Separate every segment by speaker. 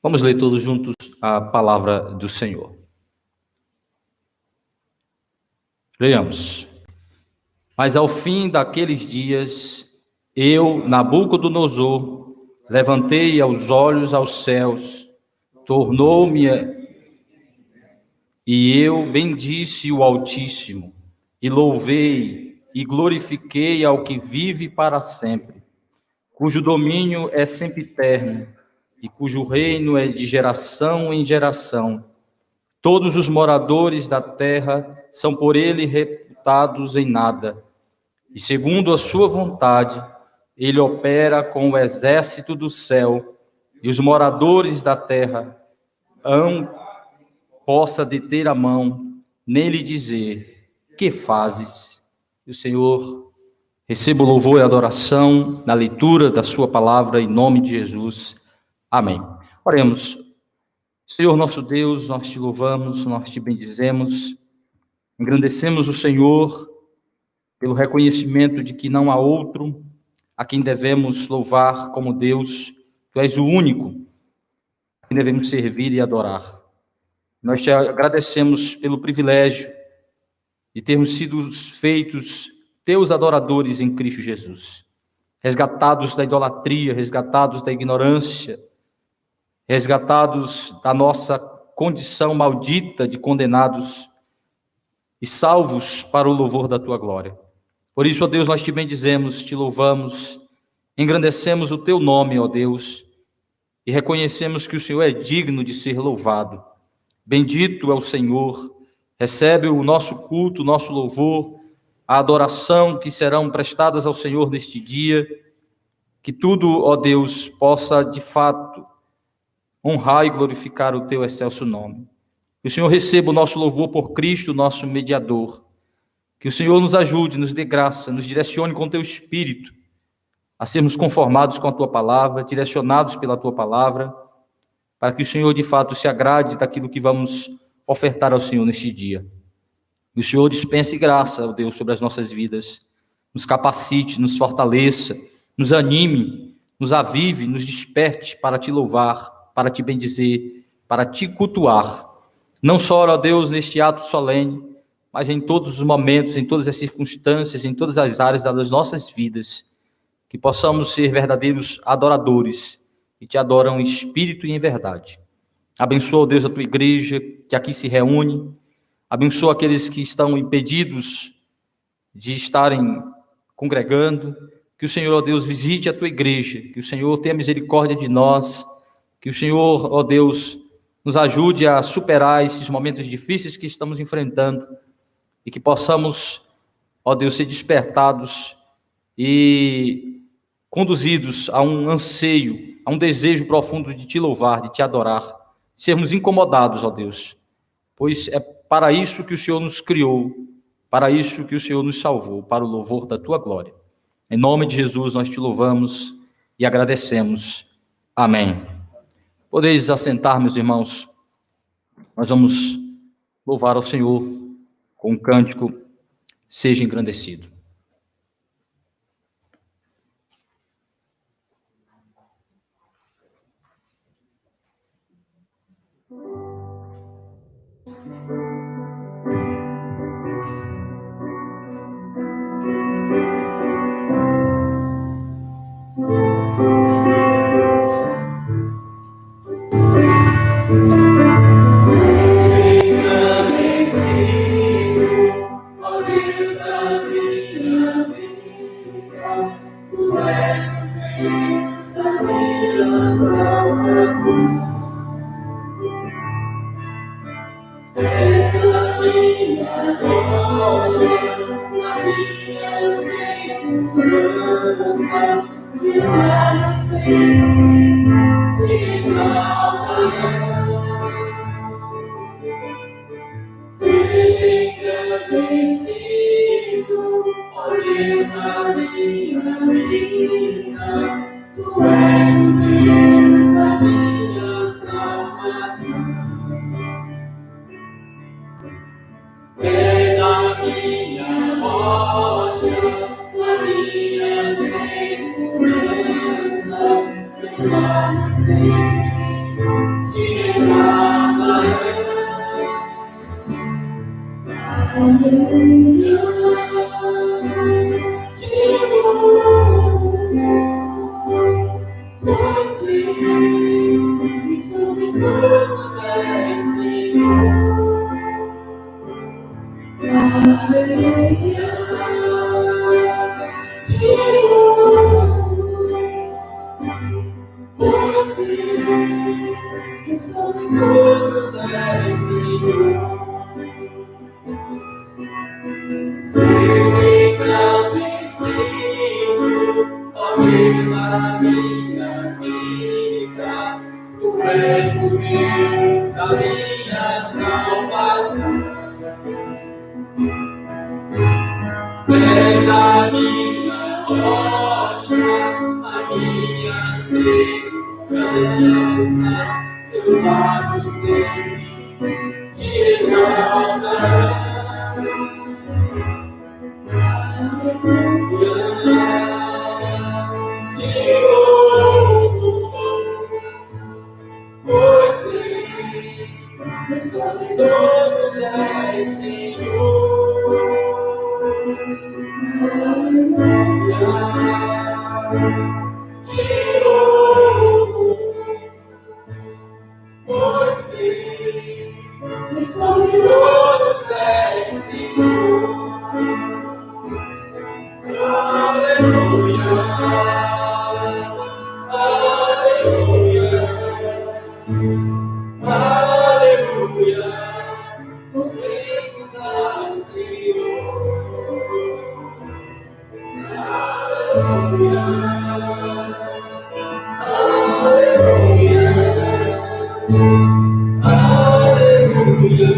Speaker 1: Vamos ler todos juntos a palavra do Senhor. Leiamos. Mas ao fim daqueles dias, eu, Nabucodonosor, levantei os olhos aos céus, tornou-me, e eu bendisse o Altíssimo, e louvei e glorifiquei ao que vive para sempre, cujo domínio é sempiterno, e cujo reino é de geração em geração. Todos os moradores da terra são por ele reputados em nada, e segundo a sua vontade, ele opera com o exército do céu, e os moradores da terra possa deter a mão, nem lhe dizer, que fazes? E o Senhor receba o louvor e a adoração na leitura da sua palavra, em nome de Jesus. Amém. Oremos. Senhor nosso Deus, nós te louvamos, nós te bendizemos, engrandecemos o Senhor pelo reconhecimento de que não há outro a quem devemos louvar como Deus. Tu és o único a quem devemos servir e adorar. Nós te agradecemos pelo privilégio de termos sido feitos teus adoradores em Cristo Jesus, resgatados da idolatria, resgatados da ignorância, resgatados da nossa condição maldita de condenados e salvos para o louvor da tua glória. Por isso, ó Deus, nós te bendizemos, te louvamos, engrandecemos o teu nome, ó Deus, e reconhecemos que o Senhor é digno de ser louvado. Bendito é o Senhor, recebe o nosso culto, o nosso louvor, a adoração que serão prestadas ao Senhor neste dia, que tudo, ó Deus, possa de fato honrar e glorificar o teu excelso nome. Que o Senhor receba o nosso louvor por Cristo, nosso mediador. Que o Senhor nos ajude, nos dê graça, nos direcione com o teu Espírito, a sermos conformados com a tua palavra, direcionados pela tua palavra, para que o Senhor de fato se agrade daquilo que vamos ofertar ao Senhor neste dia. Que o Senhor dispense graça, ó Deus, sobre as nossas vidas, nos capacite, nos fortaleça, nos anime, nos avive, nos desperte para te louvar, para te bendizer, para te cultuar, não só, ó Deus, neste ato solene, mas em todos os momentos, em todas as circunstâncias, em todas as áreas das nossas vidas, que possamos ser verdadeiros adoradores, que te adoram em espírito e em verdade. Abençoa, ó Deus, a tua igreja, que aqui se reúne, abençoa aqueles que estão impedidos de estarem congregando, que o Senhor, ó Deus, visite a tua igreja, que o Senhor tenha misericórdia de nós, que o Senhor, ó Deus, nos ajude a superar esses momentos difíceis que estamos enfrentando e que possamos, ó Deus, ser despertados e conduzidos a um anseio, a um desejo profundo de te louvar, de te adorar, sermos incomodados, ó Deus, pois é para isso que o Senhor nos criou, para isso que o Senhor nos salvou, para o louvor da tua glória. Em nome de Jesus nós te louvamos e agradecemos. Amém. Podeis assentar, meus irmãos, nós vamos louvar ao Senhor com um cântico, seja engrandecido.
Speaker 2: te exaltarei. Aleluia, te louvo, pois sempre sobre todos és Senhor. Aleluia, te louvo, pois sempre sobre todos és Senhor. Seja engrandecido, ó Deus, a minha vida. Tu és o Deus da minha salvação. Tu és a minha rocha, a minha segurança. Teus lábios sempre te exaltarão. Te louvo, pois sempre sobre todos és Senhor. Aleluia, te louvo, pois sempre sobre todos és Senhor. Aleluia, aleluia, aleluia, louvemos ao Senhor. Aleluia, aleluia, aleluia,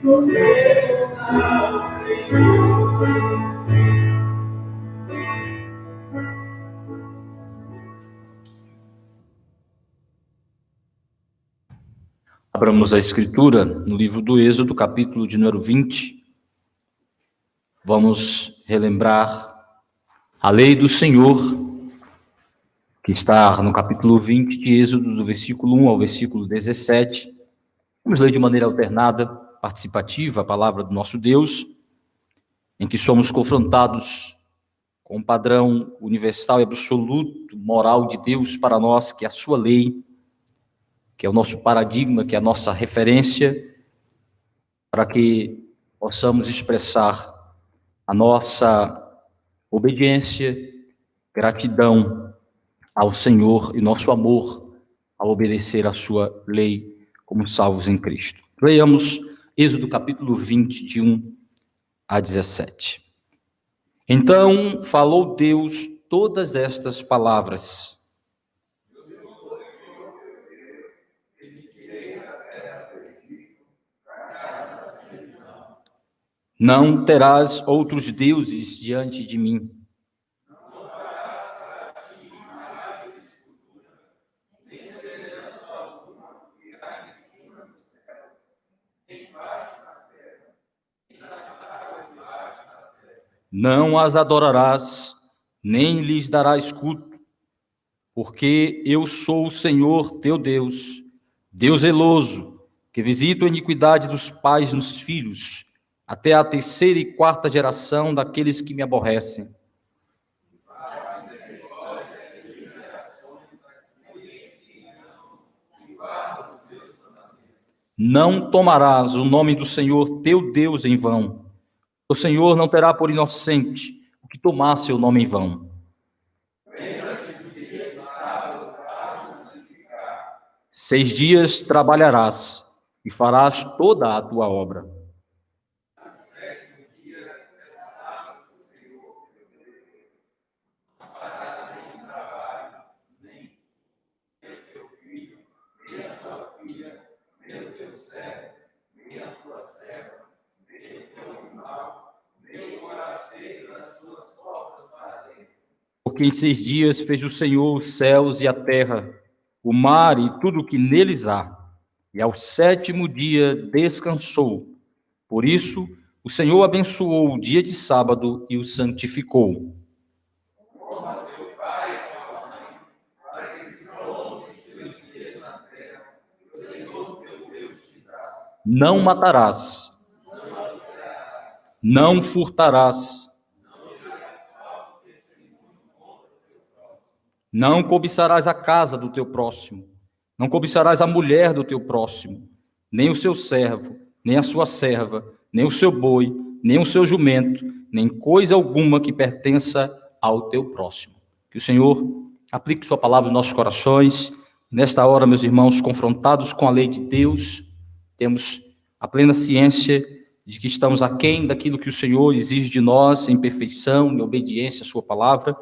Speaker 2: louvemos ao Senhor.
Speaker 1: Abramos a Escritura no livro do Êxodo, capítulo de número 20. Vamos relembrar a lei do Senhor, que está no capítulo 20 de Êxodo, do versículo 1 ao versículo 17. Vamos ler de maneira alternada, participativa, a palavra do nosso Deus, em que somos confrontados com um padrão universal e absoluto, moral de Deus para nós, que é a sua lei, que é o nosso paradigma, que é a nossa referência, para que possamos expressar a nossa obediência, gratidão ao Senhor e nosso amor ao obedecer a sua lei como salvos em Cristo. Leiamos Êxodo capítulo 20, de 1 a 17. Então falou Deus todas estas palavras: não terás outros deuses diante de mim. Não as adorarás, nem lhes darás culto, porque eu sou o Senhor teu Deus, Deus zeloso, que visito a iniquidade dos pais nos filhos, até a terceira e quarta geração daqueles que me aborrecem. Não tomarás o nome do Senhor teu Deus em vão. O Senhor não terá por inocente o que tomar seu nome em vão. 6 dias trabalharás e farás toda a tua obra. Porque em 6 dias fez o Senhor os céus e a terra, o mar e tudo o que neles há, e ao 7º dia descansou. Por isso, o Senhor abençoou o dia de sábado e o santificou. não matarás, não furtarás, não cobiçarás a casa do teu próximo, não cobiçarás a mulher do teu próximo, nem o seu servo, nem a sua serva, nem o seu boi, nem o seu jumento, nem coisa alguma que pertença ao teu próximo. Que o Senhor aplique sua palavra nos nossos corações. Nesta hora, meus irmãos, confrontados com a lei de Deus, temos a plena ciência de que estamos aquém daquilo que o Senhor exige de nós em perfeição, em obediência à sua palavra.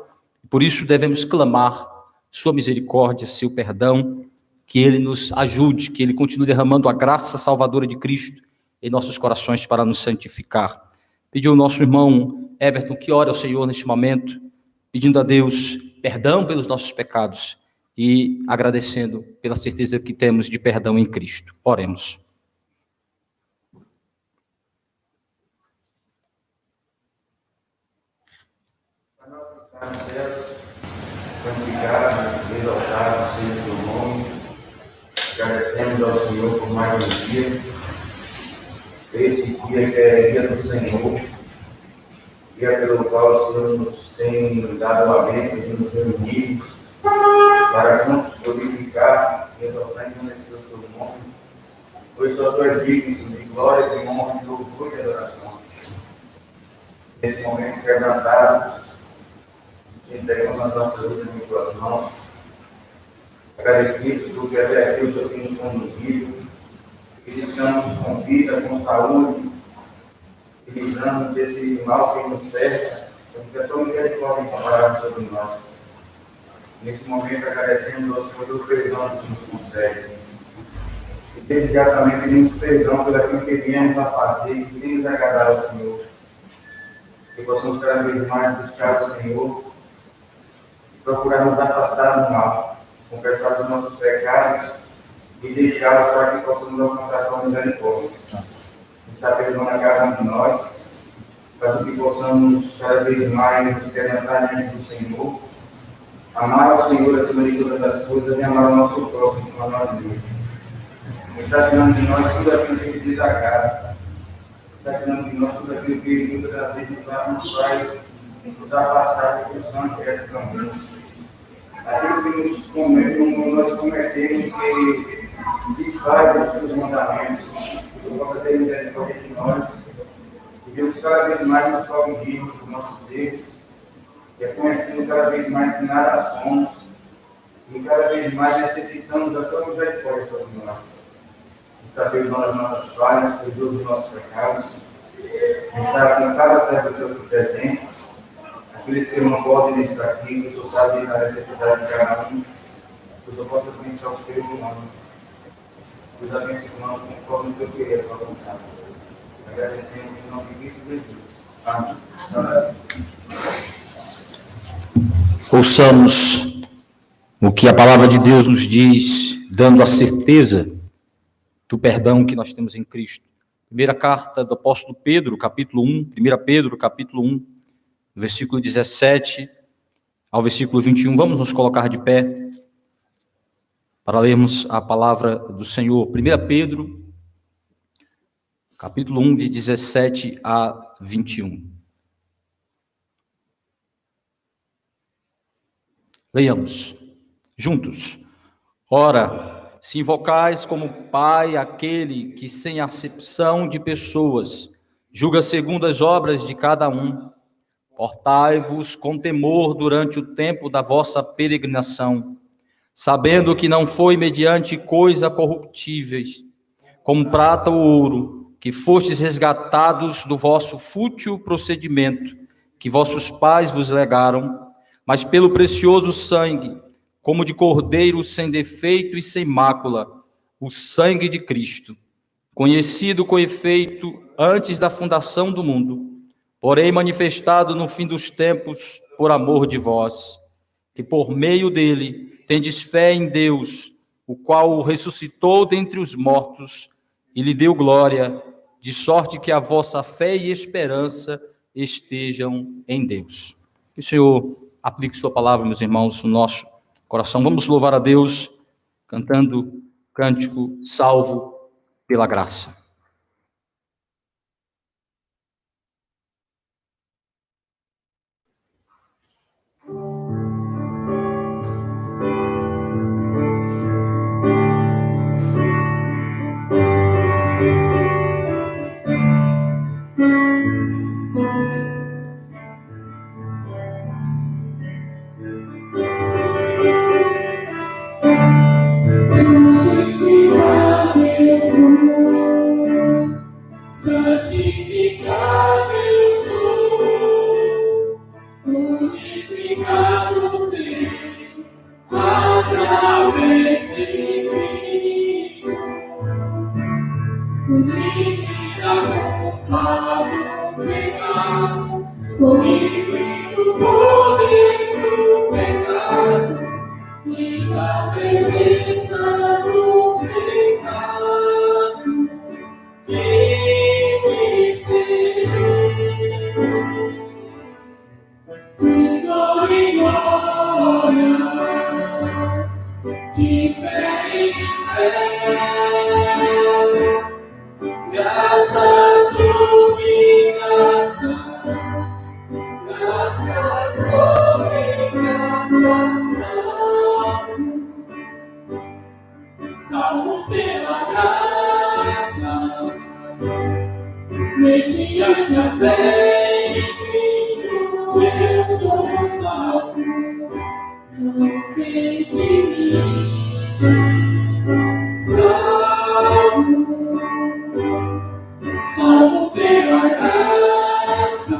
Speaker 1: Por isso devemos clamar sua misericórdia, seu perdão, que Ele nos ajude, que Ele continue derramando a graça salvadora de Cristo em nossos corações para nos santificar. Pediu o nosso irmão Everton que ore ao Senhor neste momento, pedindo a Deus perdão pelos nossos pecados e agradecendo pela certeza que temos de perdão em Cristo. Oremos.
Speaker 3: Santificado, exaltado seja o teu nome. Agradecemos ao Senhor por mais um dia. Esse dia que é dia do Senhor, dia pelo qual o Senhor nos tem dado a bênção de nos reunir para juntos glorificar e exaltar e conhecer o teu nome, pois só tu és digno de glória, de honra, de louvor e de adoração. Nesse momento quebrantados, entregamos as nossas vidas em tuas mãos, agradecidos porque até aqui o Senhor tem nos conduzido, que estamos com vida, com saúde, e livrando desse mal que nos cerca, porque a tua misericórdia imparada sobre nós. Nesse momento agradecemos ao Senhor pelo perdão que nos concede. E imediatamente pedimos perdão por aquilo que viemos a fazer e que tem nos agradar ao Senhor. Que possamos cada vez mais buscar o Senhor, procurar nos afastar do mal, confessar dos nossos pecados e deixá-los para que possamos alcançar a tua misericórdia. Está perdoando a cada um de nós, para que possamos cada vez mais nos quebrantar diante do Senhor, amar o Senhor acima de todas as coisas e amar o nosso próximo como a nós mesmos. Está tirando de nós tudo aquilo que Ele desagrada. Está tirando de nós tudo aquilo que Ele muitas das vezes nos faz nos afastar do santo que é caminho. Aquilo que nós cometemos que sai dos seus mandamentos, por causa da misericórdia de nós, que Deus cada vez mais nos corrigimos dos nossos erros, reconhecendo cada vez mais que nada somos, e cada vez mais necessitamos da tua misericórdia sobre nós. Está perdoando as nossas falhas, perdoa os nossos pecados, está com cada servo teu presente, aqueles que não podem estar aqui, que tu sabes da necessidade de cada um, que tu possa pensar os teus irmãos, que os abençoamos conforme o teu querer, a tua vontade. Agradecemos em nome de Cristo Jesus. Amém.
Speaker 1: Ouçamos o que a palavra de Deus nos diz, dando a certeza do perdão que nós temos em Cristo. Primeira carta do apóstolo Pedro, capítulo 1, 1 Pedro, capítulo 1, versículo 17 ao versículo 21. Vamos nos colocar de pé para lermos a palavra do Senhor. 1 Pedro, capítulo 1, de 17 a 21. Leiamos juntos. Ora, se invocais como Pai aquele que, sem acepção de pessoas, julga segundo as obras de cada um, portai-vos com temor durante o tempo da vossa peregrinação, sabendo que não foi mediante coisa corruptíveis, como prata ou ouro, que fostes resgatados do vosso fútil procedimento, que vossos pais vos legaram, mas pelo precioso sangue, como de cordeiro sem defeito e sem mácula, o sangue de Cristo, conhecido com efeito antes da fundação do mundo, porém manifestado no fim dos tempos por amor de vós, que por meio dele tendes fé em Deus, o qual o ressuscitou dentre os mortos e lhe deu glória, de sorte que a vossa fé e esperança estejam em Deus. Que o Senhor aplique sua palavra, meus irmãos, no nosso coração. Vamos louvar a Deus cantando cântico salvo pela graça.
Speaker 2: através de Cristo, livre da culpa do pecado, sou livre do poder do pecado e da presença do pecado. Livre serei, de glória em glória, de fé em fé, graça, suplicação, graça sobre graça, salvo pela graça, mediante a fé em Cristo, eu sou salvo, não perdi mim, salvo pela graça,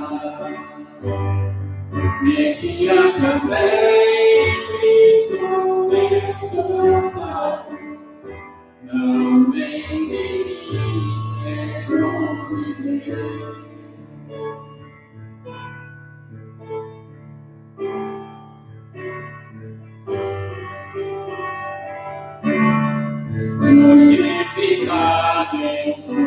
Speaker 2: mediante a fé em Cristo, eu sou salvo, não vem de mim, é dom de Deus. Justificado eu fui,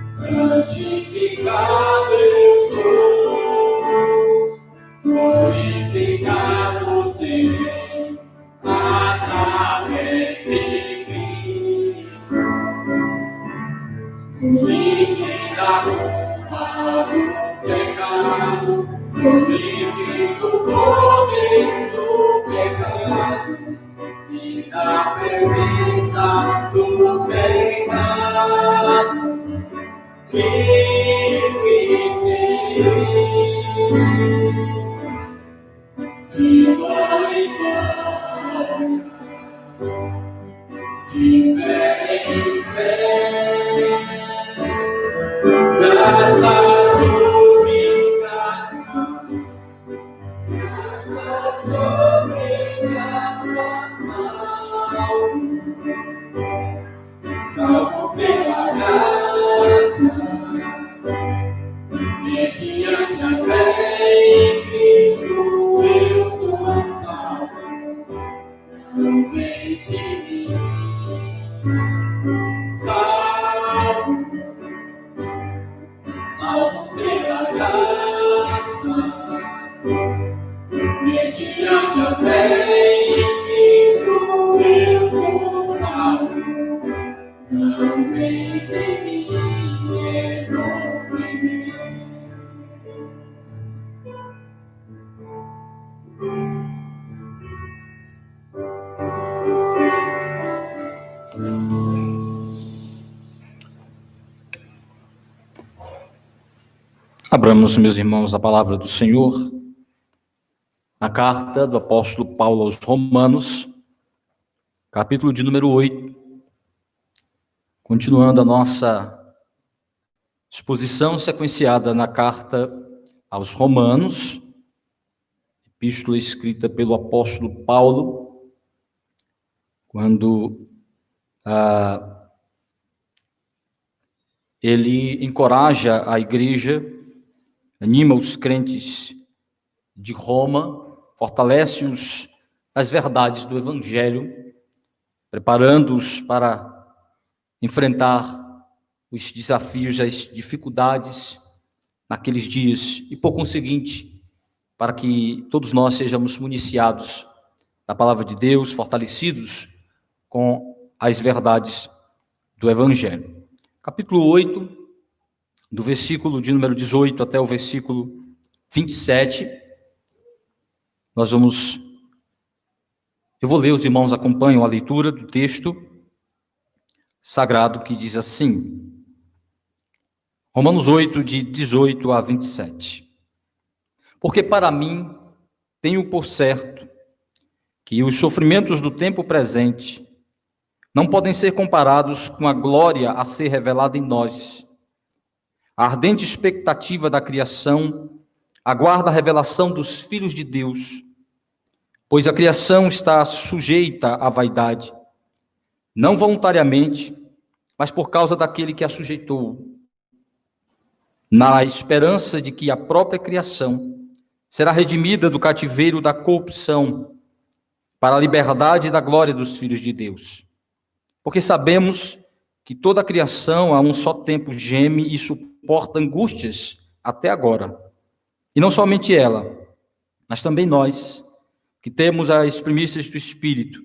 Speaker 2: santificado eu sou, glorificado serei através de Cristo. Fui livre da culpa do pecado, sou livre do poder do pecado e da presença do pecado. Livre serei, de glória em glória, de fé em fé, graça sobre graça, graça sobre graça, salvo pela graça, mediante a fé em Cristo, eu sou salvo, não vem de mim, salvo pela graça, mediante a fé em Cristo, eu sou salvo, não vem de mim, é dom de Deus.
Speaker 1: Abramos, meus irmãos, a palavra do Senhor, na carta do apóstolo Paulo aos Romanos, capítulo de número 8, continuando a nossa exposição sequenciada na carta aos Romanos, epístola escrita pelo apóstolo Paulo, quando ele encoraja a igreja, anima os crentes de Roma, fortalece-os nas verdades do Evangelho, preparando-os para enfrentar os desafios, as dificuldades naqueles dias e, por conseguinte, para que todos nós sejamos municiados da palavra de Deus, fortalecidos com as verdades do Evangelho. Capítulo 8, do versículo de número 18 até o versículo 27, eu vou ler, os irmãos acompanham a leitura do texto sagrado que diz assim, Romanos 8, de 18 a 27. Porque para mim tenho por certo que os sofrimentos do tempo presente não podem ser comparados com a glória a ser revelada em nós. A ardente expectativa da criação aguarda a revelação dos filhos de Deus, pois a criação está sujeita à vaidade, não voluntariamente, mas por causa daquele que a sujeitou, na esperança de que a própria criação será redimida do cativeiro da corrupção para a liberdade da glória dos filhos de Deus. Porque sabemos que toda a criação a um só tempo geme e suporta angústias até agora. E não somente ela, mas também nós, que temos as primícias do Espírito,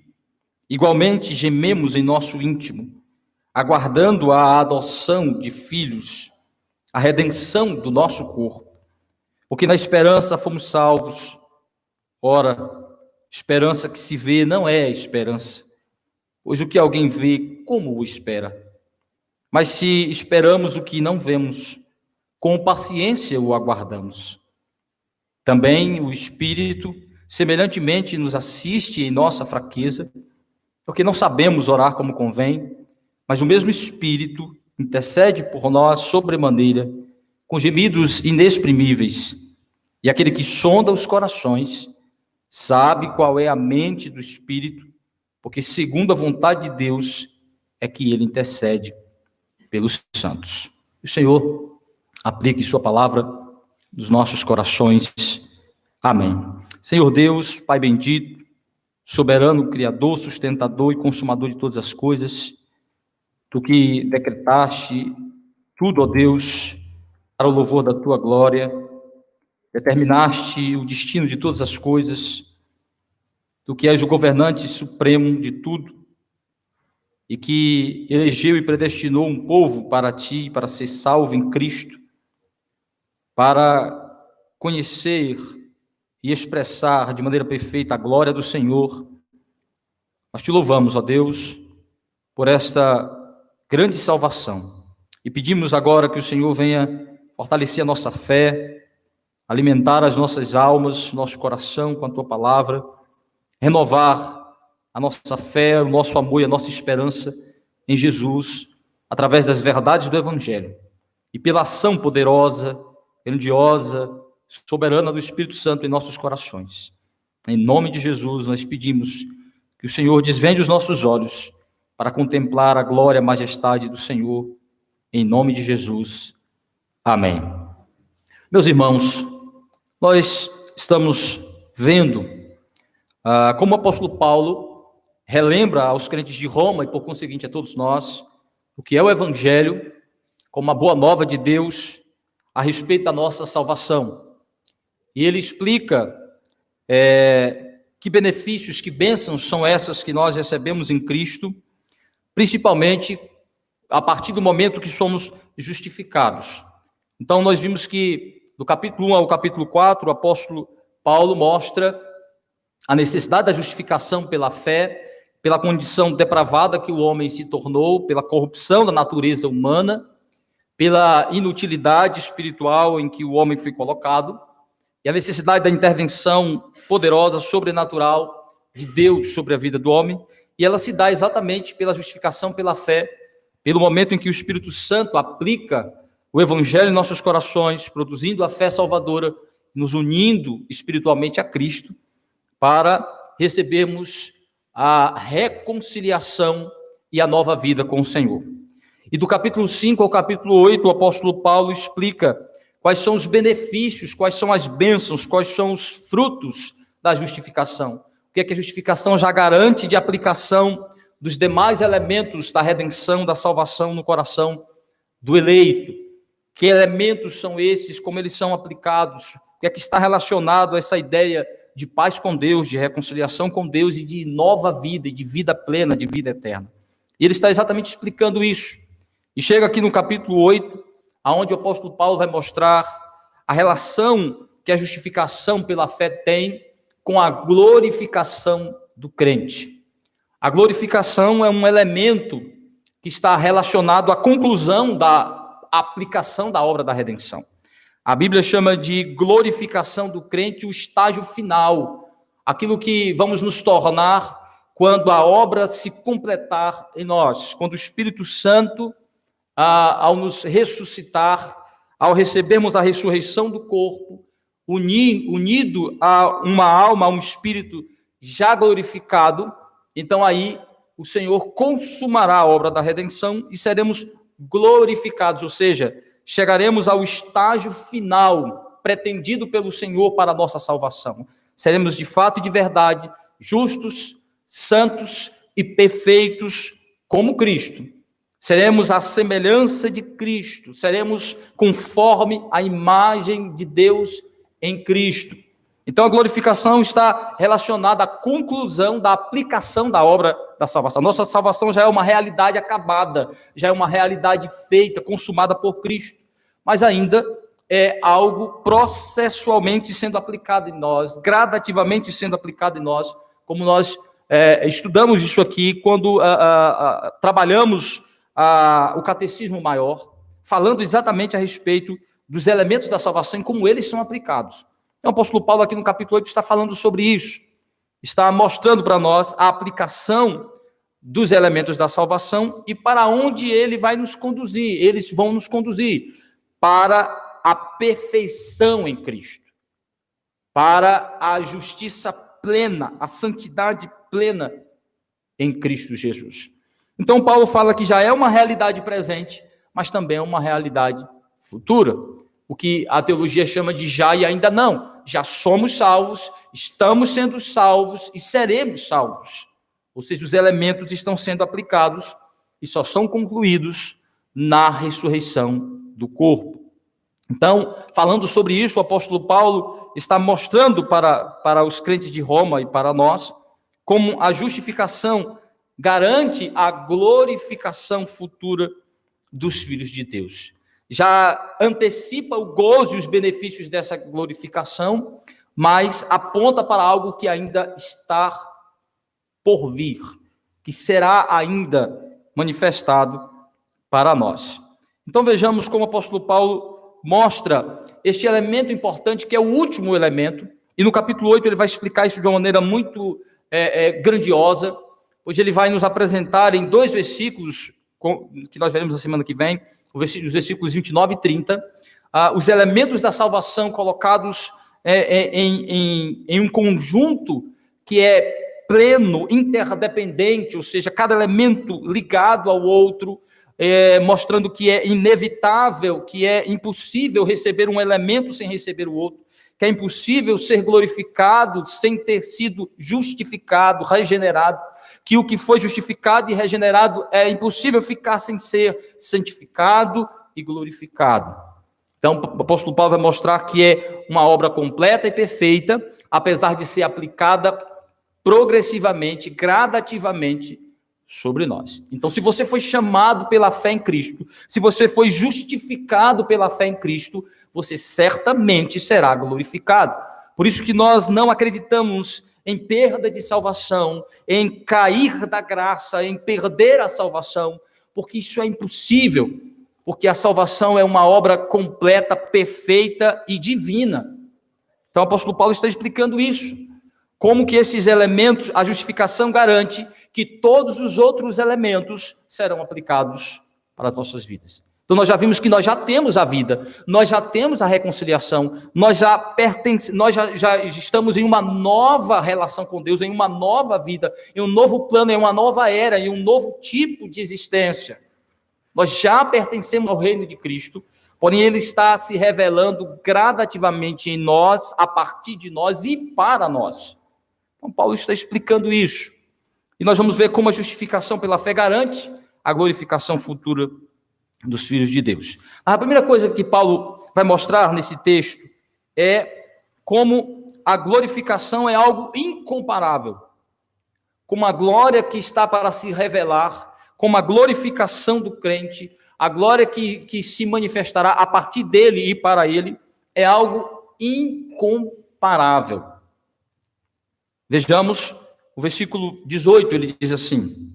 Speaker 1: igualmente gememos em nosso íntimo, aguardando a adoção de filhos, a redenção do nosso corpo. Porque na esperança fomos salvos. Ora, esperança que se vê não é esperança, pois o que alguém vê, como o espera? Mas se esperamos o que não vemos, com paciência o aguardamos. Também o Espírito, semelhantemente, nos assiste em nossa fraqueza, porque não sabemos orar como convém, mas o mesmo Espírito intercede por nós sobremaneira, com gemidos inexprimíveis. E aquele que sonda os corações sabe qual é a mente do Espírito, porque segundo a vontade de Deus é que ele intercede pelos santos. O Senhor aplique sua palavra nos nossos corações. Amém. Senhor Deus, Pai bendito, soberano, Criador, sustentador e consumador de todas as coisas, Tu que decretaste tudo, ó Deus, para o louvor da Tua glória, determinaste o destino de todas as coisas, Tu que és o governante supremo de tudo, e que elegeu e predestinou um povo para Ti, para ser salvo em Cristo, para conhecer e expressar de maneira perfeita a glória do Senhor. Nós Te louvamos, ó Deus, por esta grande salvação, e pedimos agora que o Senhor venha fortalecer a nossa fé, alimentar as nossas almas, nosso coração com a Tua palavra, renovar a nossa fé, o nosso amor e a nossa esperança em Jesus, através das verdades do Evangelho, e pela ação poderosa, grandiosa, soberana do Espírito Santo em nossos corações. Em nome de Jesus, nós pedimos que o Senhor desvende os nossos olhos para contemplar a glória e a majestade do Senhor, em nome de Jesus. Amém. Meus irmãos, nós estamos vendo como o apóstolo Paulo relembra aos crentes de Roma, e por conseguinte a todos nós, o que é o Evangelho, como a boa nova de Deus a respeito da nossa salvação. E ele explica que benefícios, que bênçãos são essas que nós recebemos em Cristo, principalmente a partir do momento que somos justificados. Então, nós vimos que do capítulo 1 ao capítulo 4, o apóstolo Paulo mostra a necessidade da justificação pela fé, pela condição depravada que o homem se tornou, pela corrupção da natureza humana, pela inutilidade espiritual em que o homem foi colocado, e a necessidade da intervenção poderosa, sobrenatural de Deus sobre a vida do homem, e ela se dá exatamente pela justificação pela fé, pelo momento em que o Espírito Santo aplica o Evangelho em nossos corações, produzindo a fé salvadora, nos unindo espiritualmente a Cristo, para recebermos a reconciliação e a nova vida com o Senhor. E do capítulo 5 ao capítulo 8, o apóstolo Paulo explica quais são os benefícios, quais são as bênçãos, quais são os frutos da justificação. O que é que a justificação já garante de aplicação dos demais elementos da redenção, da salvação no coração do eleito. Que elementos são esses, como eles são aplicados, o que é que está relacionado a essa ideia de paz com Deus, de reconciliação com Deus e de nova vida, e de vida plena, de vida eterna. E ele está exatamente explicando isso. E chega aqui no capítulo 8, aonde o apóstolo Paulo vai mostrar a relação que a justificação pela fé tem com a glorificação do crente. A glorificação é um elemento que está relacionado à conclusão da aplicação da obra da redenção. A Bíblia chama de glorificação do crente o estágio final, aquilo que vamos nos tornar quando a obra se completar em nós, quando o Espírito Santo, ao nos ressuscitar, ao recebermos a ressurreição do corpo, unido a uma alma, a um espírito já glorificado, então aí o Senhor consumará a obra da redenção e seremos glorificados, ou seja, chegaremos ao estágio final pretendido pelo Senhor para a nossa salvação. Seremos de fato e de verdade justos, santos e perfeitos como Cristo. Seremos a semelhança de Cristo, seremos conforme a imagem de Deus em Cristo. Então a glorificação está relacionada à conclusão da aplicação da obra da salvação. Nossa salvação já é uma realidade acabada, já é uma realidade feita, consumada por Cristo, mas ainda é algo processualmente sendo aplicado em nós, gradativamente sendo aplicado em nós, como nós estudamos isso aqui quando trabalhamos o Catecismo Maior, falando exatamente a respeito dos elementos da salvação e como eles são aplicados. Então, o apóstolo Paulo, aqui no capítulo 8, está falando sobre isso, está mostrando para nós a aplicação dos elementos da salvação e para onde ele vai nos conduzir. Eles vão nos conduzir para a perfeição em Cristo, para a justiça plena, a santidade plena em Cristo Jesus. Então, Paulo fala que já é uma realidade presente, mas também é uma realidade futura. O que a teologia chama de já e ainda não. Já somos salvos, estamos sendo salvos e seremos salvos. Ou seja, os elementos estão sendo aplicados e só são concluídos na ressurreição do corpo. Então, falando sobre isso, o apóstolo Paulo está mostrando para os crentes de Roma e para nós como a justificação garante a glorificação futura dos filhos de Deus. Já antecipa o gozo e os benefícios dessa glorificação, mas aponta para algo que ainda está por vir, que será ainda manifestado para nós. Então vejamos como o apóstolo Paulo mostra este elemento importante, que é o último elemento, e no capítulo 8 ele vai explicar isso de uma maneira muito grandiosa. Hoje ele vai nos apresentar em 2 versículos, que nós veremos na semana que vem, os versículos 29 e 30, os elementos da salvação colocados em um conjunto que é pleno, interdependente, ou seja, cada elemento ligado ao outro, mostrando que é inevitável, que é impossível receber um elemento sem receber o outro, que é impossível ser glorificado sem ter sido justificado, regenerado, que o que foi justificado e regenerado é impossível ficar sem ser santificado e glorificado. Então, o apóstolo Paulo vai mostrar que é uma obra completa e perfeita, apesar de ser aplicada progressivamente, gradativamente sobre nós. Então, se você foi chamado pela fé em Cristo, se você foi justificado pela fé em Cristo, você certamente será glorificado. Por isso que nós não acreditamos em perda de salvação, em cair da graça, em perder a salvação, porque isso é impossível, porque a salvação é uma obra completa, perfeita e divina. Então o apóstolo Paulo está explicando isso, como que esses elementos, a justificação garante que todos os outros elementos serão aplicados para as nossas vidas. Então nós já vimos que nós já temos a vida, nós já temos a reconciliação, nós já estamos em uma nova relação com Deus, em uma nova vida, em um novo plano, em uma nova era, em um novo tipo de existência. Nós já pertencemos ao reino de Cristo, porém ele está se revelando gradativamente em nós, a partir de nós e para nós. Então Paulo está explicando isso. E nós vamos ver como a justificação pela fé garante a glorificação futura dos filhos de Deus. A primeira coisa que Paulo vai mostrar nesse texto é como a glorificação é algo incomparável, como a glória que está para se revelar, como a glorificação do crente, a glória que se manifestará a partir dele e para ele, é algo incomparável. Vejamos o versículo 18, ele diz assim: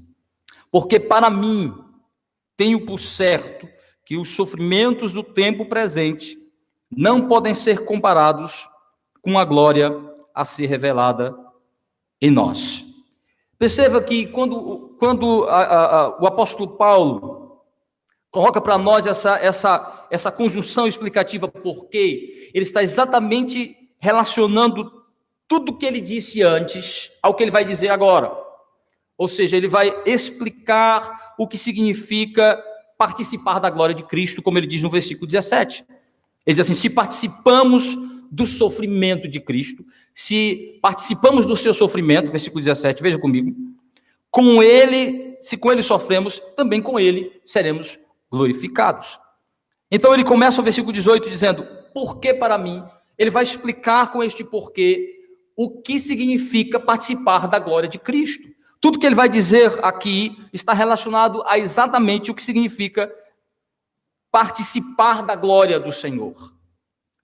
Speaker 1: porque para mim tenho por certo que os sofrimentos do tempo presente não podem ser comparados com a glória a ser revelada em nós. Perceba que quando o apóstolo Paulo coloca para nós essa conjunção explicativa, porque ele está exatamente relacionando tudo que ele disse antes ao que ele vai dizer agora. Ou seja, ele vai explicar o que significa participar da glória de Cristo, como ele diz no versículo 17. Ele diz assim: se participamos do sofrimento de Cristo, se participamos do seu sofrimento, versículo 17, veja comigo, com ele, se com ele sofremos, também com ele seremos glorificados. Então ele começa o versículo 18 dizendo: porquê para mim? Ele vai explicar com este porquê o que significa participar da glória de Cristo. Tudo que ele vai dizer aqui está relacionado a exatamente o que significa participar da glória do Senhor,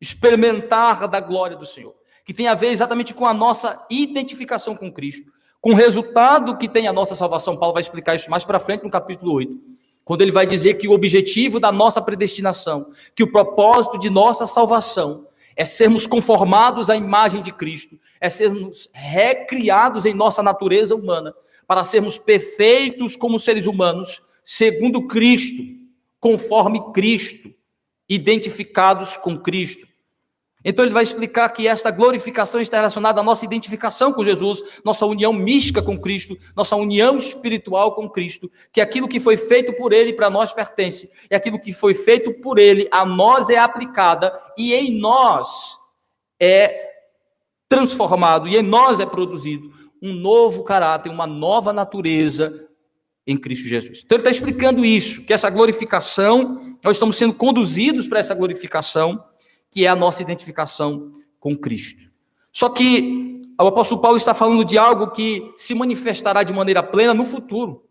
Speaker 1: experimentar da glória do Senhor, que tem a ver exatamente com a nossa identificação com Cristo, com o resultado que tem a nossa salvação. Paulo vai explicar isso mais para frente no capítulo 8, quando ele vai dizer que o objetivo da nossa predestinação, que o propósito de nossa salvação é sermos conformados à imagem de Cristo, é sermos recriados em nossa natureza humana, para sermos perfeitos como seres humanos, segundo Cristo, conforme Cristo, identificados com Cristo. Então ele vai explicar que esta glorificação está relacionada à nossa identificação com Jesus, nossa união mística com Cristo, nossa união espiritual com Cristo, que aquilo que foi feito por ele para nós pertence, e aquilo que foi feito por ele a nós é aplicada, e em nós é transformado, e em nós é produzido um novo caráter, uma nova natureza em Cristo Jesus. Então ele está explicando isso, que essa glorificação, nós estamos sendo conduzidos para essa glorificação, que é a nossa identificação com Cristo. Só que o apóstolo Paulo está falando de algo que se manifestará de maneira plena no futuro,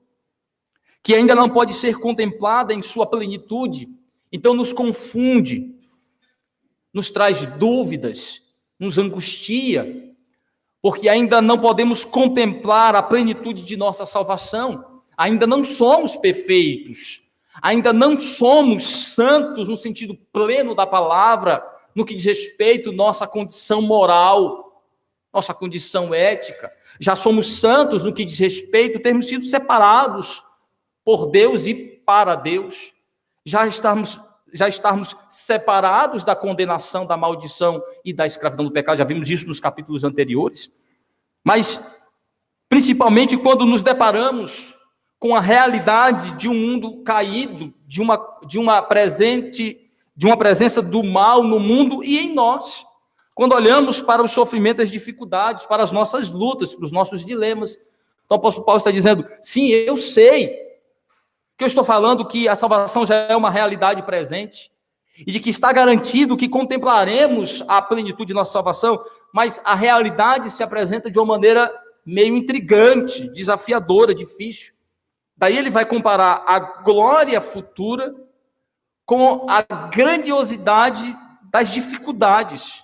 Speaker 1: que ainda não pode ser contemplada em sua plenitude, então nos confunde, nos traz dúvidas, nos angustia, porque ainda não podemos contemplar a plenitude de nossa salvação, ainda não somos perfeitos, ainda não somos santos no sentido pleno da palavra, no que diz respeito à nossa condição moral, nossa condição ética. Já somos santos no que diz respeito a termos sido separados por Deus e para Deus. Já estarmos separados da condenação, da maldição e da escravidão do pecado. Já vimos isso nos capítulos anteriores. Mas, principalmente quando nos deparamos com a realidade de um mundo caído, de uma presença do mal no mundo e em nós. Quando olhamos para os sofrimentos, as dificuldades, para as nossas lutas, para os nossos dilemas. Então o apóstolo Paulo está dizendo: sim, eu sei que eu estou falando que a salvação já é uma realidade presente e de que está garantido que contemplaremos a plenitude de nossa salvação, mas a realidade se apresenta de uma maneira meio intrigante, desafiadora, difícil. Daí ele vai comparar a glória futura com a grandiosidade das dificuldades.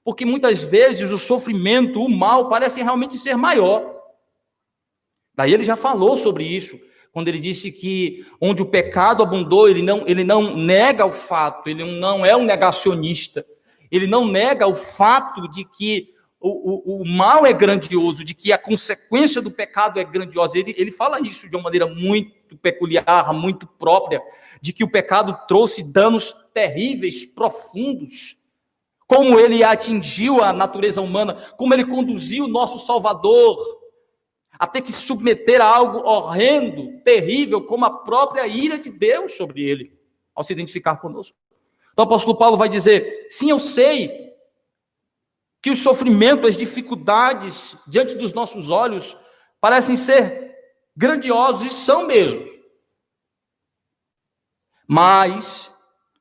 Speaker 1: Porque muitas vezes o sofrimento, o mal, parece realmente ser maior. Daí ele já falou sobre isso, quando ele disse que onde o pecado abundou, ele não nega o fato, ele não é um negacionista, ele não nega o fato de que o mal é grandioso, de que a consequência do pecado é grandiosa. Ele fala isso de uma maneira muito peculiar, muito própria, de que o pecado trouxe danos terríveis, profundos, como ele atingiu a natureza humana, como ele conduziu o nosso Salvador a ter que se submeter a algo horrendo, terrível, como a própria ira de Deus sobre ele, ao se identificar conosco. Então o apóstolo Paulo vai dizer: sim, eu sei que os sofrimentos, as dificuldades diante dos nossos olhos parecem ser grandiosos, e são mesmo. Mas,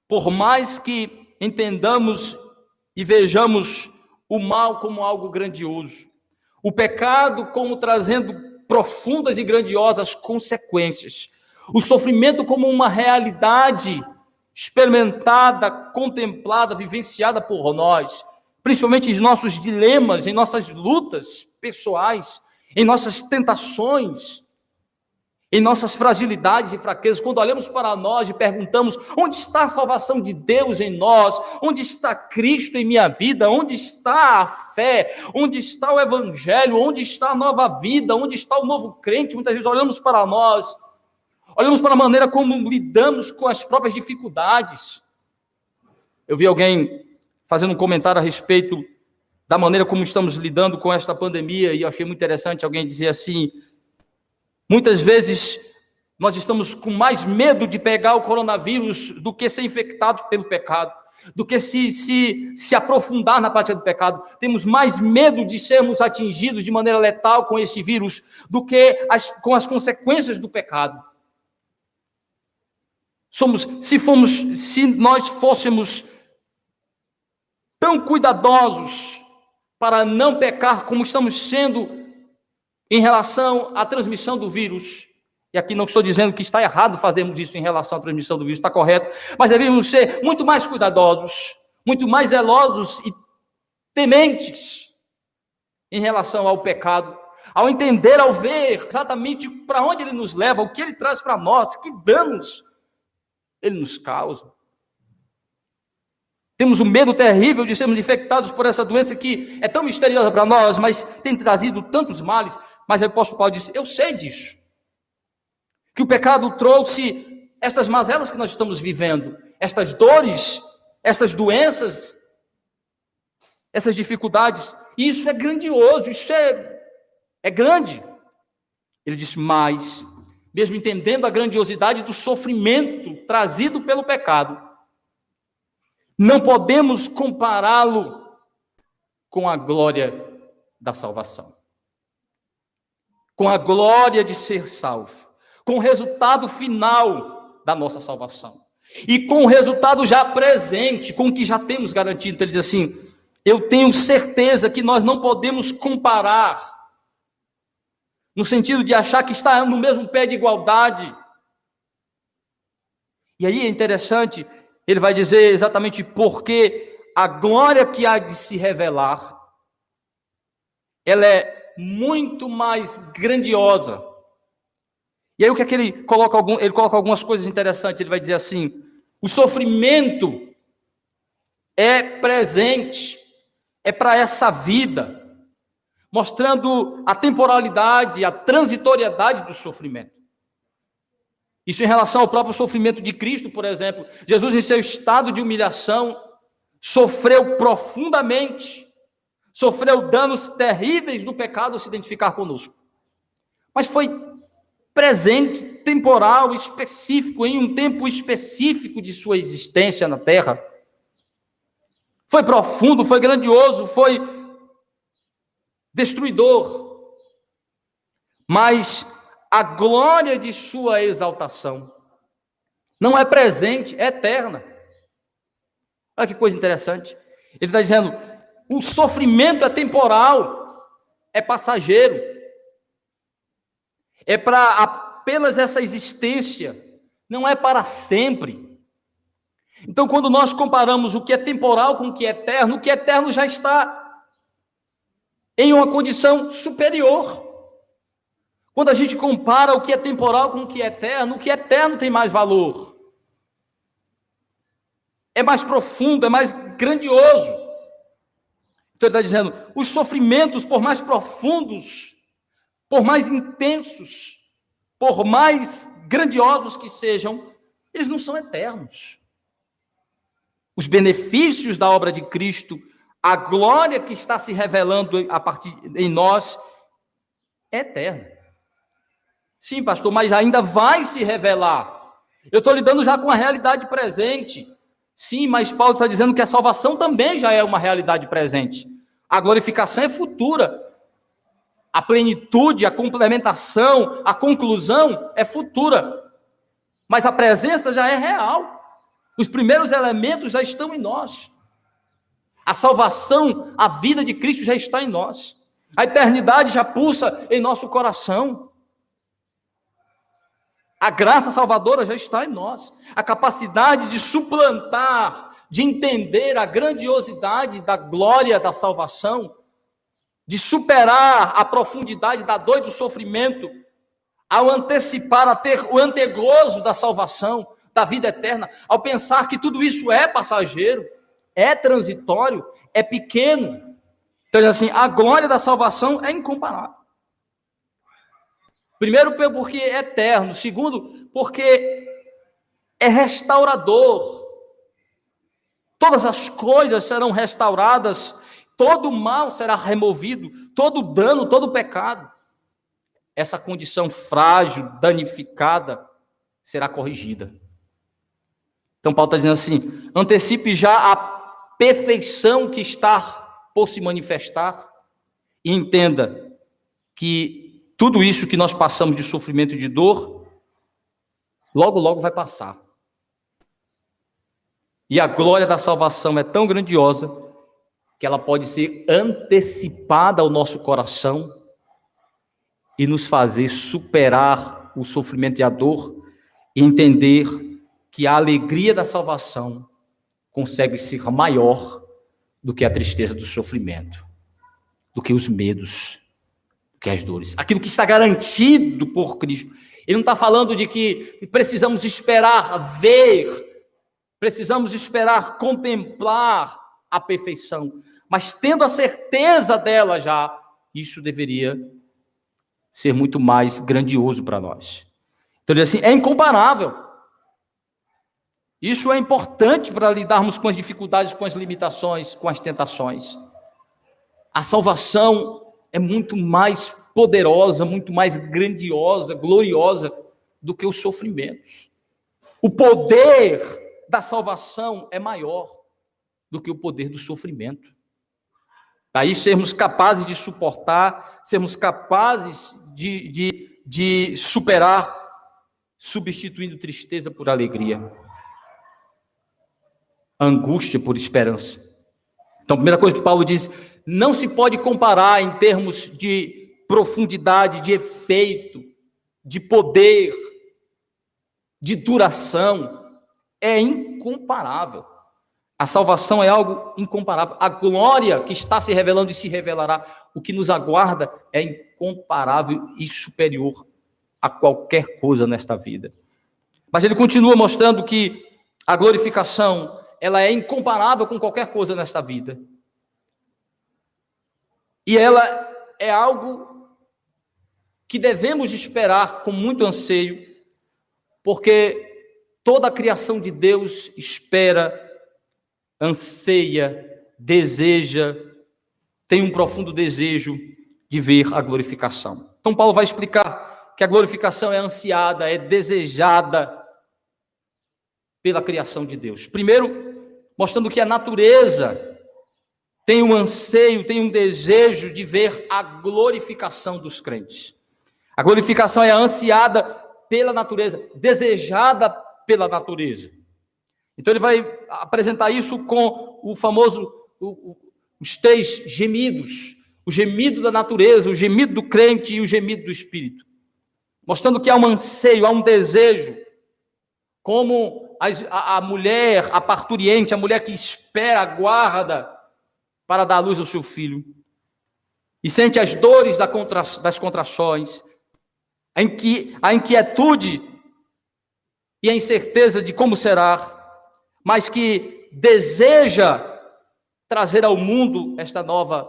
Speaker 1: por mais que entendamos e vejamos o mal como algo grandioso, o pecado como trazendo profundas e grandiosas consequências, o sofrimento como uma realidade experimentada, contemplada, vivenciada por nós, principalmente em nossos dilemas, em nossas lutas pessoais, em nossas tentações, em nossas fragilidades e fraquezas, quando olhamos para nós e perguntamos: onde está a salvação de Deus em nós? Onde está Cristo em minha vida? Onde está a fé? Onde está o Evangelho? Onde está a nova vida? Onde está o novo crente? Muitas vezes olhamos para nós, olhamos para a maneira como lidamos com as próprias dificuldades. Eu vi alguém fazendo um comentário a respeito da maneira como estamos lidando com esta pandemia, e eu achei muito interessante alguém dizer assim, muitas vezes nós estamos com mais medo de pegar o coronavírus do que ser infectados pelo pecado, do que se aprofundar na prática do pecado. Temos mais medo de sermos atingidos de maneira letal com esse vírus do que com as consequências do pecado. Se nós fôssemos tão cuidadosos para não pecar como estamos sendo em relação à transmissão do vírus, e aqui não estou dizendo que está errado fazermos isso em relação à transmissão do vírus, está correto, mas devemos ser muito mais cuidadosos, muito mais zelosos e tementes em relação ao pecado, ao entender, ao ver exatamente para onde ele nos leva, o que ele traz para nós, que danos ele nos causa. Temos um medo terrível de sermos infectados por essa doença que é tão misteriosa para nós, mas tem trazido tantos males. Mas o apóstolo Paulo disse, eu sei disso, que o pecado trouxe estas mazelas que nós estamos vivendo, estas dores, estas doenças, essas dificuldades, e isso é grandioso, isso é grande. Ele disse, mas, mesmo entendendo a grandiosidade do sofrimento trazido pelo pecado, não podemos compará-lo com a glória da salvação, com a glória de ser salvo, com o resultado final da nossa salvação, e com o resultado já presente, com o que já temos garantido. Então ele diz assim, eu tenho certeza que nós não podemos comparar, no sentido de achar que está no mesmo pé de igualdade. E aí é interessante, ele vai dizer exatamente porque a glória que há de se revelar, ela é muito mais grandiosa. E aí o que é que ele coloca? Ele coloca algumas coisas interessantes. Ele vai dizer assim, o sofrimento é presente, é para essa vida, mostrando a temporalidade, a transitoriedade do sofrimento. Isso em relação ao próprio sofrimento de Cristo, por exemplo. Jesus, em seu estado de humilhação, sofreu profundamente, sofreu danos terríveis do pecado ao se identificar conosco. Mas foi presente, temporal, específico, em um tempo específico de sua existência na terra. Foi profundo, foi grandioso, foi destruidor. Mas a glória de sua exaltação não é presente, é eterna. Olha que coisa interessante. Ele está dizendo, o sofrimento é temporal, é passageiro. É para apenas essa existência, não é para sempre. Então, quando nós comparamos o que é temporal com o que é eterno já está em uma condição superior. Quando a gente compara o que é temporal com o que é eterno tem mais valor. É mais profundo, é mais grandioso. Então, ele está dizendo, os sofrimentos, por mais profundos, por mais intensos, por mais grandiosos que sejam, eles não são eternos. Os benefícios da obra de Cristo, a glória que está se revelando em nós, é eterna. Sim, pastor, mas ainda vai se revelar. Eu estou lidando já com a realidade presente. Sim, mas Paulo está dizendo que a salvação também já é uma realidade presente. A glorificação é futura. A plenitude, a complementação, a conclusão é futura. Mas a presença já é real. Os primeiros elementos já estão em nós. A salvação, a vida de Cristo já está em nós. A eternidade já pulsa em nosso coração. A graça salvadora já está em nós. A capacidade de suplantar, de entender a grandiosidade da glória da salvação, de superar a profundidade da dor e do sofrimento, ao antecipar, a ter o antegozo da salvação, da vida eterna, ao pensar que tudo isso é passageiro, é transitório, é pequeno. Então, assim, a glória da salvação é incomparável. Primeiro, porque é eterno. Segundo, porque é restaurador. Todas as coisas serão restauradas todo mal será removido, todo dano, todo pecado. Essa condição frágil, danificada, será corrigida. Então Paulo está dizendo assim, antecipe já a perfeição que está por se manifestar e entenda que tudo isso que nós passamos de sofrimento e de dor, logo, logo vai passar. E a glória da salvação é tão grandiosa que ela pode ser antecipada ao nosso coração e nos fazer superar o sofrimento e a dor e entender que a alegria da salvação consegue ser maior do que a tristeza do sofrimento, do que os medos, do que as dores. Aquilo que está garantido por Cristo. Ele não está falando de que precisamos esperar ver, precisamos esperar contemplar a perfeição, mas tendo a certeza dela já, isso deveria ser muito mais grandioso para nós. Então, ele diz assim, é incomparável. Isso é importante para lidarmos com as dificuldades, com as limitações, com as tentações. A salvação é muito mais poderosa, muito mais grandiosa, gloriosa do que os sofrimentos. O poder da salvação é maior do que o poder do sofrimento. Daí sermos capazes de suportar, sermos capazes de superar, substituindo tristeza por alegria, angústia por esperança. Então, a primeira coisa que Paulo diz, não se pode comparar em termos de profundidade, de efeito, de poder, de duração, é incomparável. A salvação é algo incomparável. A glória que está se revelando e se revelará, o que nos aguarda é incomparável e superior a qualquer coisa nesta vida. Mas ele continua mostrando que a glorificação, ela é incomparável com qualquer coisa nesta vida. E ela é algo que devemos esperar com muito anseio, porque toda a criação de Deus espera, anseia, deseja, tem um profundo desejo de ver a glorificação. Então Paulo vai explicar que a glorificação é ansiada, é desejada pela criação de Deus. Primeiro, mostrando que a natureza tem um anseio, tem um desejo de ver a glorificação dos crentes. A glorificação é ansiada pela natureza, desejada pela natureza. Então ele vai apresentar isso com o famoso, os três gemidos, o gemido da natureza, o gemido do crente e o gemido do espírito. Mostrando que há um anseio, há um desejo, como a mulher, a parturiente, a mulher que espera, aguarda para dar à luz ao seu filho, e sente as dores das contrações, a inquietude e a incerteza de como será, mas que deseja trazer ao mundo esta nova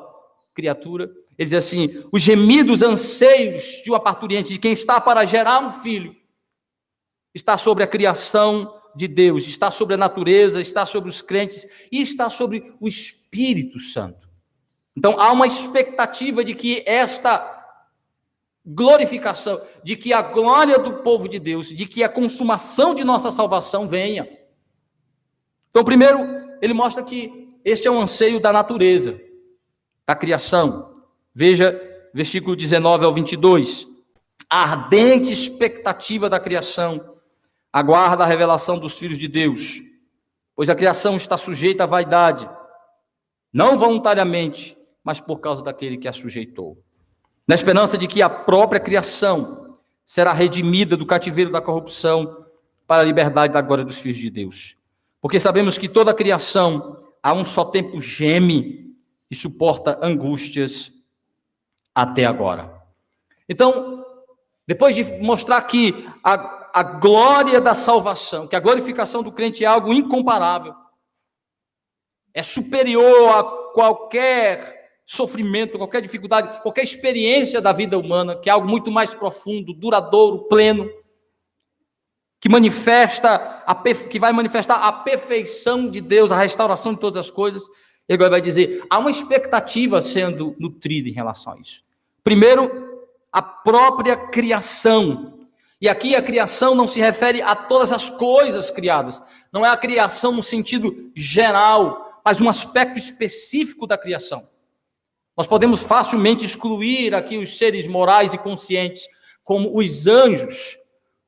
Speaker 1: criatura. Ele diz assim, os gemidos, anseios de uma parturiente, de quem está para gerar um filho, está sobre a criação de Deus, está sobre a natureza, está sobre os crentes e está sobre o Espírito Santo. Então há uma expectativa de que esta glorificação, de que a glória do povo de Deus, de que a consumação de nossa salvação venha. Então, primeiro, ele mostra que este é um anseio da natureza, da criação. Veja, versículo 19 ao 22. A ardente expectativa da criação aguarda a revelação dos filhos de Deus, pois a criação está sujeita à vaidade, não voluntariamente, mas por causa daquele que a sujeitou. Na esperança de que a própria criação será redimida do cativeiro da corrupção para a liberdade da glória dos filhos de Deus. Porque sabemos que toda a criação a um só tempo geme e suporta angústias até agora. Então, depois de mostrar que a glória da salvação, que a glorificação do crente é algo incomparável, é superior a qualquer sofrimento, qualquer dificuldade, qualquer experiência da vida humana, que é algo muito mais profundo, duradouro, pleno, que vai manifestar a perfeição de Deus, a restauração de todas as coisas. Ele agora vai dizer, há uma expectativa sendo nutrida em relação a isso. Primeiro, a própria criação. E aqui a criação não se refere a todas as coisas criadas. Não é a criação no sentido geral, mas um aspecto específico da criação. Nós podemos facilmente excluir aqui os seres morais e conscientes, como os anjos.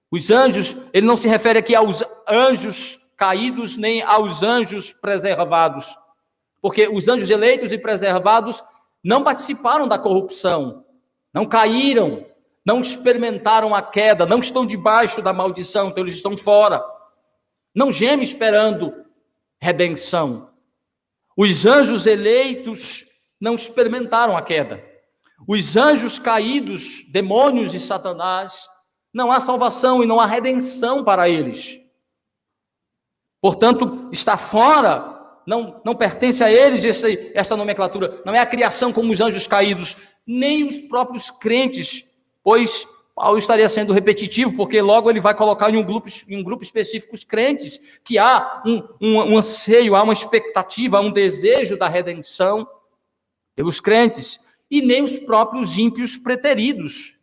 Speaker 1: Os anjos, ele não se refere aqui aos anjos caídos, nem aos anjos preservados. Porque os anjos eleitos e preservados não participaram da corrupção, não caíram, não experimentaram a queda, não estão debaixo da maldição, então eles estão fora. Não gemem esperando redenção. Os anjos eleitos não experimentaram a queda. Os anjos caídos, demônios e Satanás, não há salvação e não há redenção para eles. Portanto, está fora, não pertence a eles essa nomenclatura. Não é a criação como os anjos caídos, nem os próprios crentes, pois Paulo estaria sendo repetitivo, porque logo ele vai colocar em um grupo específico os crentes, que há um anseio, há uma expectativa, há um desejo da redenção pelos crentes, e nem os próprios ímpios preteridos,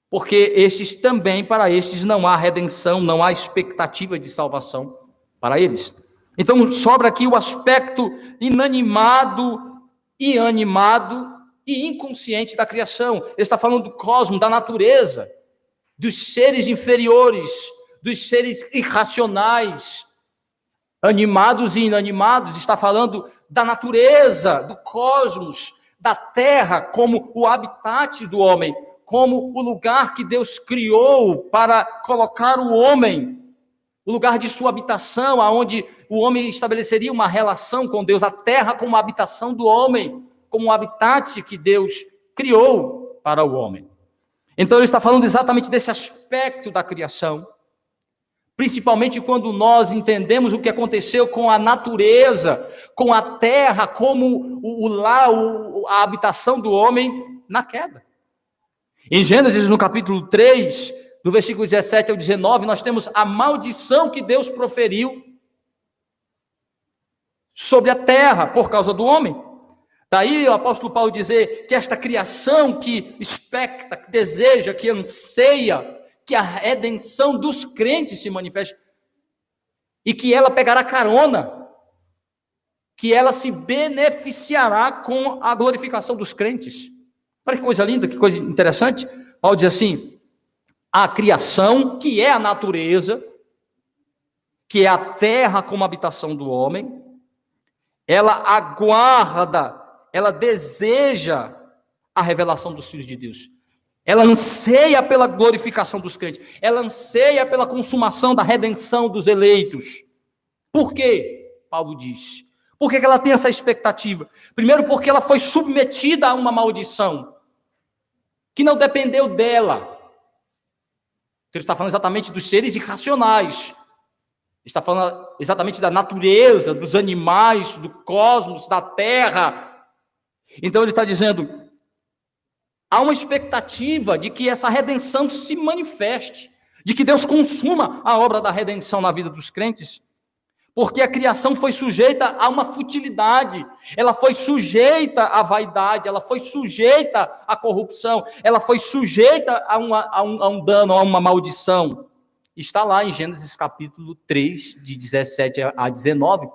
Speaker 1: porque estes também, para estes, não há redenção, não há expectativa de salvação para eles. Então, sobra aqui o aspecto inanimado e animado e inconsciente da criação. Ele está falando do cosmos, da natureza, dos seres inferiores, dos seres irracionais, animados e inanimados. Está falando da natureza, do cosmos, da terra, como o habitat do homem, como o lugar que Deus criou para colocar o homem, o lugar de sua habitação, aonde o homem estabeleceria uma relação com Deus, a terra como a habitação do homem, como um habitat que Deus criou para o homem. Então ele está falando exatamente desse aspecto da criação, principalmente quando nós entendemos o que aconteceu com a natureza, com a terra, como a habitação do homem na queda. Em Gênesis, no capítulo 3, do versículo 17 ao 19, nós temos a maldição que Deus proferiu sobre a terra por causa do homem. Daí o apóstolo Paulo dizer que esta criação que expecta, que deseja, que anseia, que a redenção dos crentes se manifeste, e que ela pegará carona, que ela se beneficiará com a glorificação dos crentes. Olha que coisa linda, que coisa interessante. Paulo diz assim, a criação, que é a natureza, que é a terra como habitação do homem, ela aguarda, ela deseja a revelação dos filhos de Deus. Ela anseia pela glorificação dos crentes. Ela anseia pela consumação da redenção dos eleitos. Por quê? Paulo diz. Por que ela tem essa expectativa? Primeiro, porque ela foi submetida a uma maldição que não dependeu dela. Ele está falando exatamente dos seres irracionais. Está falando exatamente da natureza, dos animais, do cosmos, da terra. Então ele está dizendo, há uma expectativa de que essa redenção se manifeste, de que Deus consuma a obra da redenção na vida dos crentes, porque a criação foi sujeita a uma futilidade, ela foi sujeita à vaidade, ela foi sujeita à corrupção, ela foi sujeita a um dano, a uma maldição. Está lá em Gênesis capítulo 3, de 17 a 19,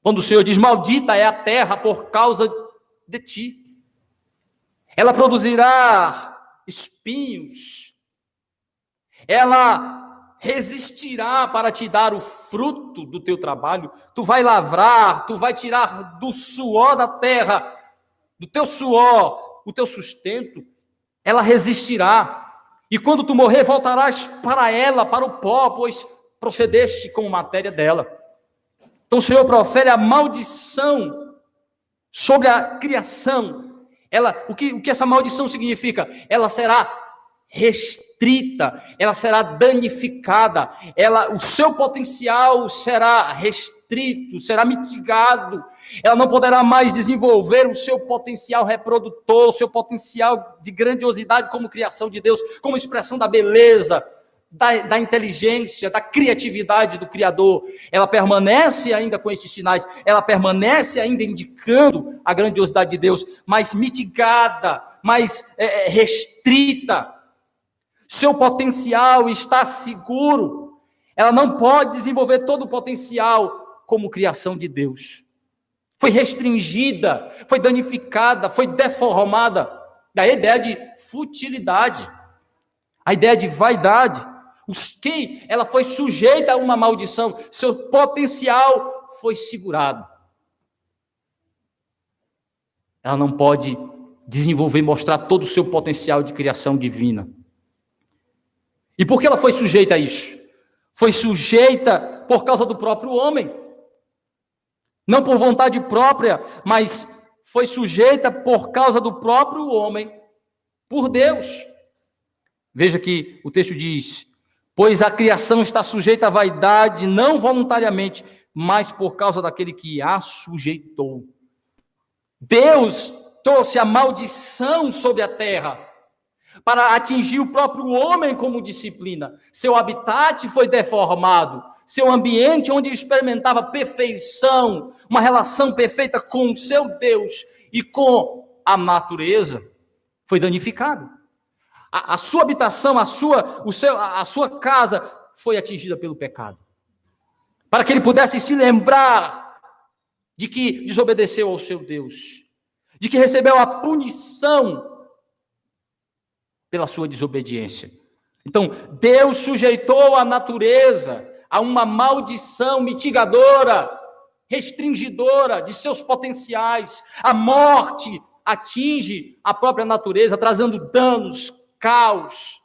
Speaker 1: quando o Senhor diz, maldita é a terra por causa de ti. Ela produzirá espinhos, ela resistirá para te dar o fruto do teu trabalho, tu vai lavrar, tu vai tirar do suor da terra, do teu suor, o teu sustento, ela resistirá, e quando tu morrer, voltarás para ela, para o pó, pois procedeste com matéria dela. Então o Senhor profere a maldição sobre a criação. O que essa maldição significa? Ela será restrita, ela será danificada, o seu potencial será restrito, será mitigado, ela não poderá mais desenvolver o seu potencial reprodutor, o seu potencial de grandiosidade como criação de Deus, como expressão da beleza, da inteligência, da criatividade do Criador. Ela permanece ainda com esses sinais, ela permanece ainda indicando a grandiosidade de Deus, mas mitigada, mais restrita. Seu potencial está seguro. Ela não pode desenvolver todo o potencial como criação de Deus. Foi restringida, foi danificada, foi deformada. Da ideia de futilidade, a ideia de vaidade. Ela foi sujeita a uma maldição, seu potencial foi segurado. Ela não pode desenvolver e mostrar todo o seu potencial de criação divina. E por que ela foi sujeita a isso? Foi sujeita por causa do próprio homem. Não por vontade própria, mas foi sujeita por causa do próprio homem, por Deus. Veja que o texto diz: pois a criação está sujeita à vaidade, não voluntariamente, mas por causa daquele que a sujeitou. Deus trouxe a maldição sobre a terra para atingir o próprio homem como disciplina. Seu habitat foi deformado, seu ambiente onde experimentava perfeição, uma relação perfeita com o seu Deus e com a natureza, foi danificado. A sua habitação, a sua casa foi atingida pelo pecado. Para que ele pudesse se lembrar de que desobedeceu ao seu Deus, de que recebeu a punição pela sua desobediência. Então, Deus sujeitou a natureza a uma maldição mitigadora, restringidora de seus potenciais. A morte atinge a própria natureza, trazendo danos, caos,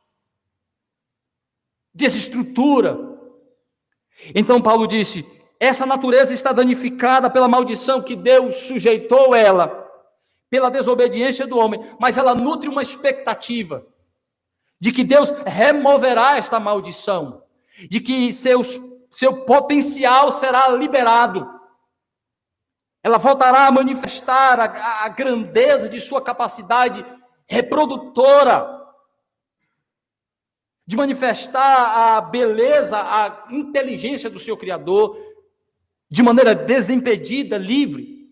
Speaker 1: desestrutura. Então Paulo disse: essa natureza está danificada pela maldição que Deus sujeitou ela, pela desobediência do homem, mas ela nutre uma expectativa de que Deus removerá esta maldição, de que seu potencial será liberado. Ela voltará a manifestar a grandeza de sua capacidade reprodutora, de manifestar a beleza, a inteligência do seu Criador, de maneira desimpedida, livre.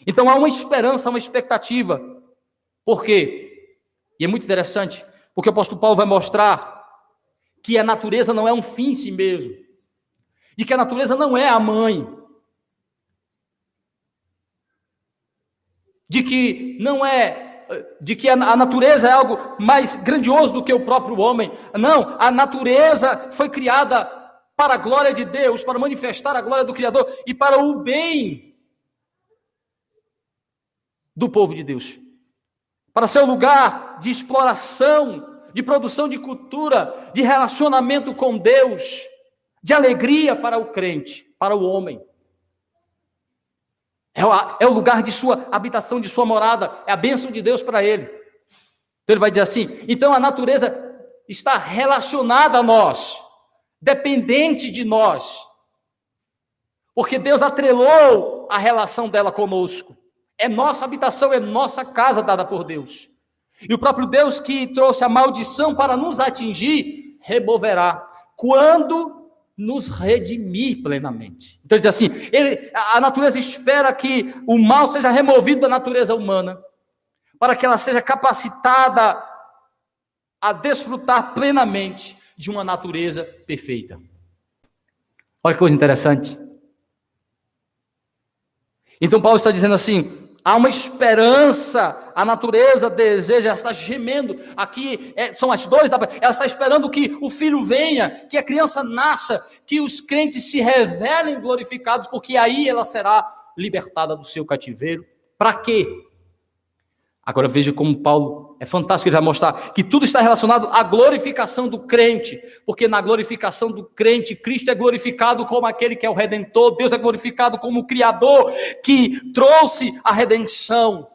Speaker 1: Então há uma esperança, uma expectativa. Por quê? E é muito interessante, porque o apóstolo Paulo vai mostrar que a natureza não é um fim em si mesmo, de que a natureza não é a mãe, de que a natureza é algo mais grandioso do que o próprio homem. Não, a natureza foi criada para a glória de Deus, para manifestar a glória do Criador e para o bem do povo de Deus, para ser um lugar de exploração, de produção de cultura, de relacionamento com Deus, de alegria para o crente, para o homem. É o lugar de sua habitação, de sua morada, é a bênção de Deus para ele. Então ele vai dizer assim: então a natureza está relacionada a nós, dependente de nós, porque Deus atrelou a relação dela conosco. É nossa habitação, é nossa casa dada por Deus. E o próprio Deus que trouxe a maldição para nos atingir, removerá quando nos redimir plenamente. Então ele diz assim: a natureza espera que o mal seja removido da natureza humana, para que ela seja capacitada a desfrutar plenamente de uma natureza perfeita. Olha que coisa interessante. Então Paulo está dizendo assim: há uma esperança, a natureza deseja, ela está gemendo, aqui são as dores, ela está esperando que o filho venha, que a criança nasça, que os crentes se revelem glorificados, porque aí ela será libertada do seu cativeiro. Para quê? Agora veja como Paulo é fantástico, ele vai mostrar que tudo está relacionado à glorificação do crente, porque na glorificação do crente, Cristo é glorificado como aquele que é o Redentor, Deus é glorificado como o Criador que trouxe a redenção.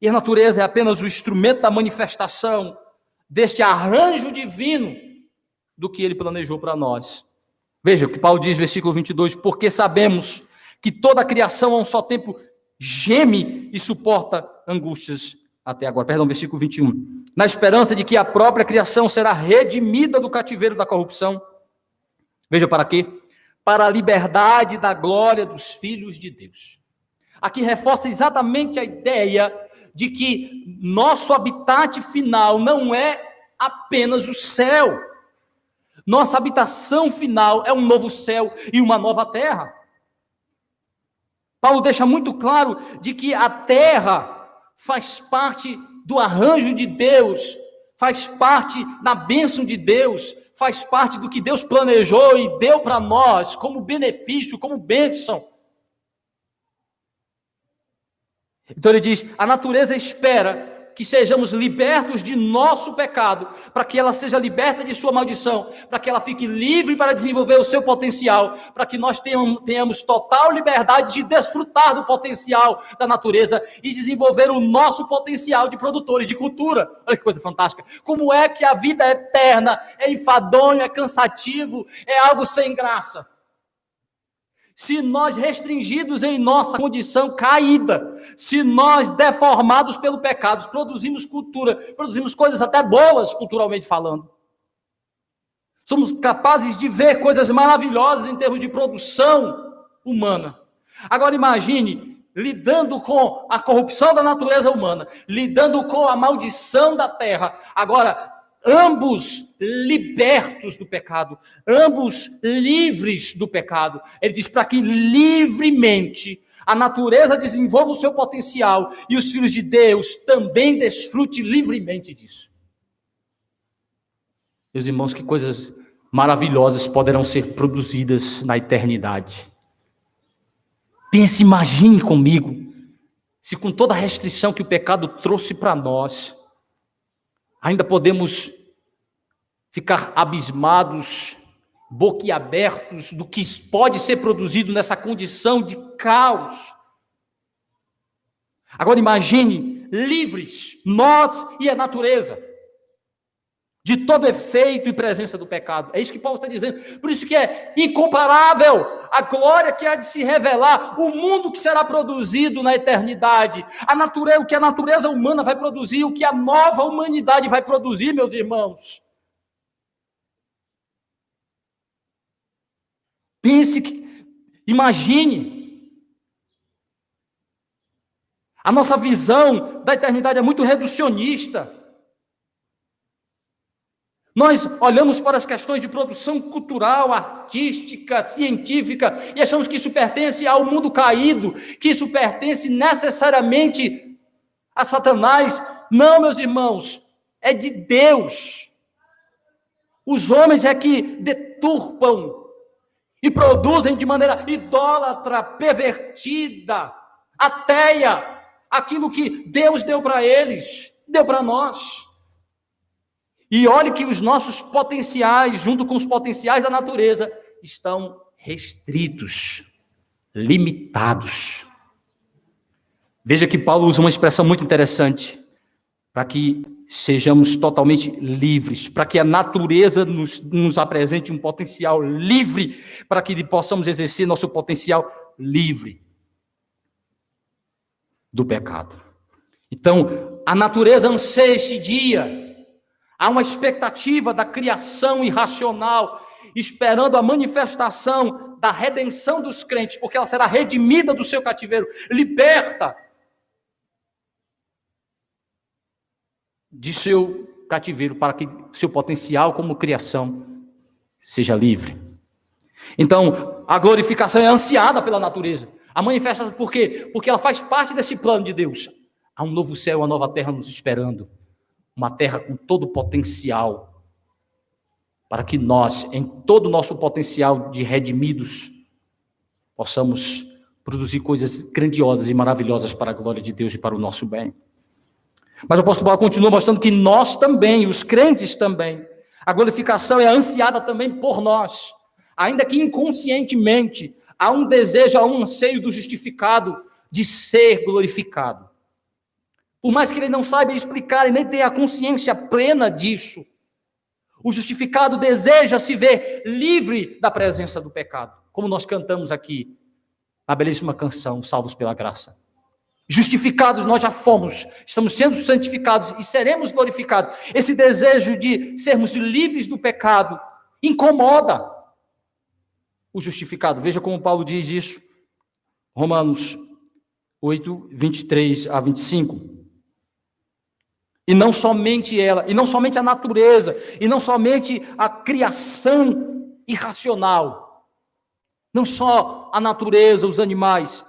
Speaker 1: E a natureza é apenas o instrumento da manifestação deste arranjo divino do que ele planejou para nós. Veja o que Paulo diz, versículo 22, porque sabemos que toda a criação a um só tempo geme e suporta angústias até agora. Perdão, versículo 21. na esperança de que a própria criação será redimida do cativeiro da corrupção. Veja para quê? Para a liberdade da glória dos filhos de Deus. Aqui reforça exatamente a ideia de que nosso habitat final não é apenas o céu. Nossa habitação final é um novo céu e uma nova terra. Paulo deixa muito claro de que a terra faz parte do arranjo de Deus, faz parte da bênção de Deus, faz parte do que Deus planejou e deu para nós como benefício, como bênção. Então ele diz, a natureza espera que sejamos libertos de nosso pecado, para que ela seja liberta de sua maldição, para que ela fique livre para desenvolver o seu potencial, para que nós tenhamos total liberdade de desfrutar do potencial da natureza e desenvolver o nosso potencial de produtores de cultura. Olha que coisa fantástica. Como é que a vida é eterna, é enfadonho, é cansativo, é algo sem graça? Se nós restringidos em nossa condição caída, se nós deformados pelo pecado, produzimos cultura, produzimos coisas até boas culturalmente falando. Somos capazes de ver coisas maravilhosas em termos de produção humana. Agora imagine, lidando com a corrupção da natureza humana, lidando com a maldição da terra, agora ambos libertos do pecado, ambos livres do pecado. Ele diz para que livremente a natureza desenvolva o seu potencial e os filhos de Deus também desfrute livremente disso. Meus irmãos, que coisas maravilhosas poderão ser produzidas na eternidade. Pense, imagine comigo, se com toda a restrição que o pecado trouxe para nós, ainda podemos ficar abismados, boquiabertos do que pode ser produzido nessa condição de caos. Agora imagine, livres, nós e a natureza, de todo efeito e presença do pecado. É isso que Paulo está dizendo. Por isso que é incomparável a glória que há de se revelar, o mundo que será produzido na eternidade, o que a natureza humana vai produzir, o que a nova humanidade vai produzir, meus irmãos. Imagine. A nossa visão da eternidade é muito reducionista. Nós olhamos para as questões de produção cultural, artística, científica, e achamos que isso pertence ao mundo caído, que isso pertence necessariamente a Satanás. Não, meus irmãos, é de Deus. Os homens é que deturpam e produzem de maneira idólatra, pervertida, ateia, aquilo que Deus deu para eles, deu para nós. E olhe que os nossos potenciais, junto com os potenciais da natureza, estão restritos, limitados. Veja que Paulo usa uma expressão muito interessante, para que sejamos totalmente livres, para que a natureza nos apresente um potencial livre, para que possamos exercer nosso potencial livre do pecado. Então, a natureza anseia este dia. Há uma expectativa da criação irracional, esperando a manifestação da redenção dos crentes, porque ela será redimida do seu cativeiro, liberta de seu cativeiro, para que seu potencial como criação seja livre. Então, a glorificação é ansiada pela natureza. A manifestação, por quê? Porque ela faz parte desse plano de Deus. Há um novo céu, uma nova terra nos esperando. Uma terra com todo o potencial, para que nós, em todo o nosso potencial de redimidos, possamos produzir coisas grandiosas e maravilhosas para a glória de Deus e para o nosso bem. Mas o apóstolo Paulo continua mostrando que nós também, os crentes também, a glorificação é ansiada também por nós, ainda que inconscientemente, há um desejo, há um anseio do justificado de ser glorificado. Por mais que ele não saiba explicar e nem tenha a consciência plena disso, o justificado deseja se ver livre da presença do pecado, como nós cantamos aqui na belíssima canção, Salvos pela Graça. Justificados nós já fomos, estamos sendo santificados e seremos glorificados. Esse desejo de sermos livres do pecado incomoda o justificado. Veja como Paulo diz isso, Romanos 8, 23 a 25. E não somente ela, e não somente a natureza, e não somente a criação irracional, não só a natureza, os animais,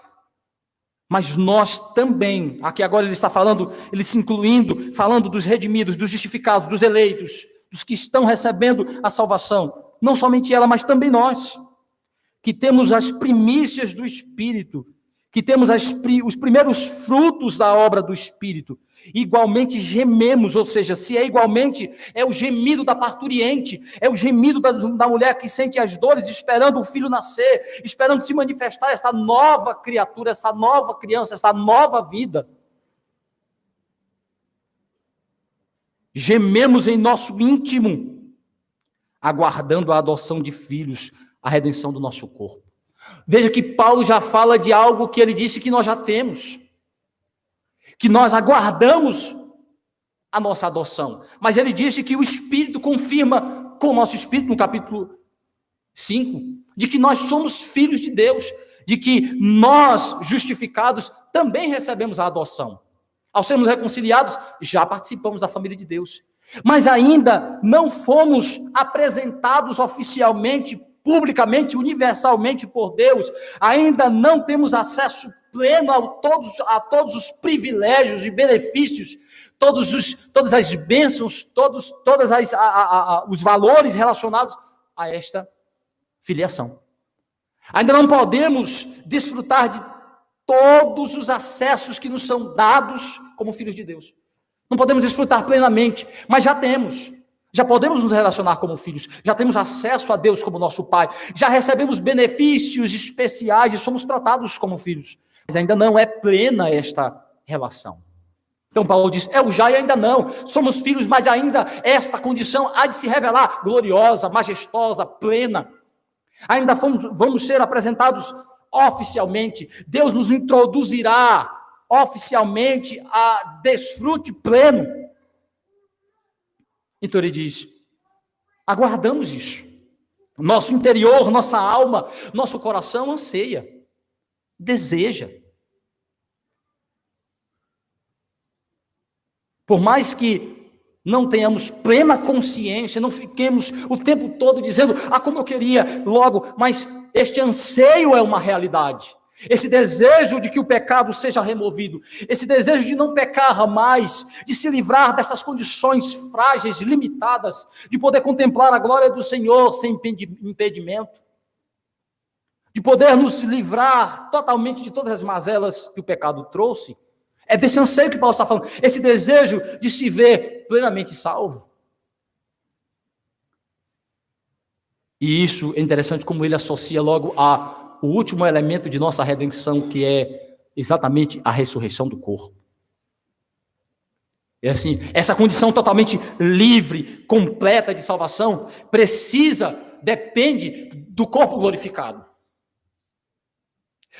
Speaker 1: mas nós também. Aqui agora ele está falando, ele se incluindo, falando dos redimidos, dos justificados, dos eleitos, dos que estão recebendo a salvação. Não somente ela, mas também nós, que temos as primícias do Espírito, que temos os primeiros frutos da obra do Espírito, igualmente gememos, ou seja, se é igualmente, é o gemido da parturiente, é o gemido da mulher que sente as dores, esperando o filho nascer, esperando se manifestar essa nova criatura, essa nova criança, essa nova vida. Gememos em nosso íntimo, aguardando a adoção de filhos, a redenção do nosso corpo. Veja que Paulo já fala de algo que ele disse que nós já temos, que nós aguardamos a nossa adoção. Mas ele disse que o Espírito confirma com o nosso Espírito, no capítulo 5, de que nós somos filhos de Deus, de que nós, justificados, também recebemos a adoção. Ao sermos reconciliados, já participamos da família de Deus. Mas ainda não fomos apresentados oficialmente, publicamente, universalmente por Deus, ainda não temos acesso pleno a todos os privilégios e benefícios, todas as bênçãos, todos os valores relacionados a esta filiação. Ainda não podemos desfrutar de todos os acessos que nos são dados como filhos de Deus. Não podemos desfrutar plenamente, mas já temos. Já podemos nos relacionar como filhos, já temos acesso a Deus como nosso Pai, já recebemos benefícios especiais e somos tratados como filhos. Mas ainda não é plena esta relação. Então Paulo diz, é o já e ainda não. Somos filhos, mas ainda esta condição há de se revelar gloriosa, majestosa, plena. Ainda vamos ser apresentados oficialmente. Deus nos introduzirá oficialmente a desfrute pleno. Então ele diz, aguardamos isso. Nosso interior, nossa alma, nosso coração anseia, deseja. Por mais que não tenhamos plena consciência, não fiquemos o tempo todo dizendo, como eu queria logo, mas este anseio é uma realidade. Esse desejo de que o pecado seja removido, esse desejo de não pecar mais, de se livrar dessas condições frágeis, limitadas, de poder contemplar a glória do Senhor sem impedimento, de poder nos livrar totalmente de todas as mazelas que o pecado trouxe. É desse anseio que Paulo está falando, esse desejo de se ver plenamente salvo. E isso é interessante como ele associa logo o último elemento de nossa redenção, que é exatamente a ressurreição do corpo. É assim, essa condição totalmente livre, completa de salvação, depende do corpo glorificado.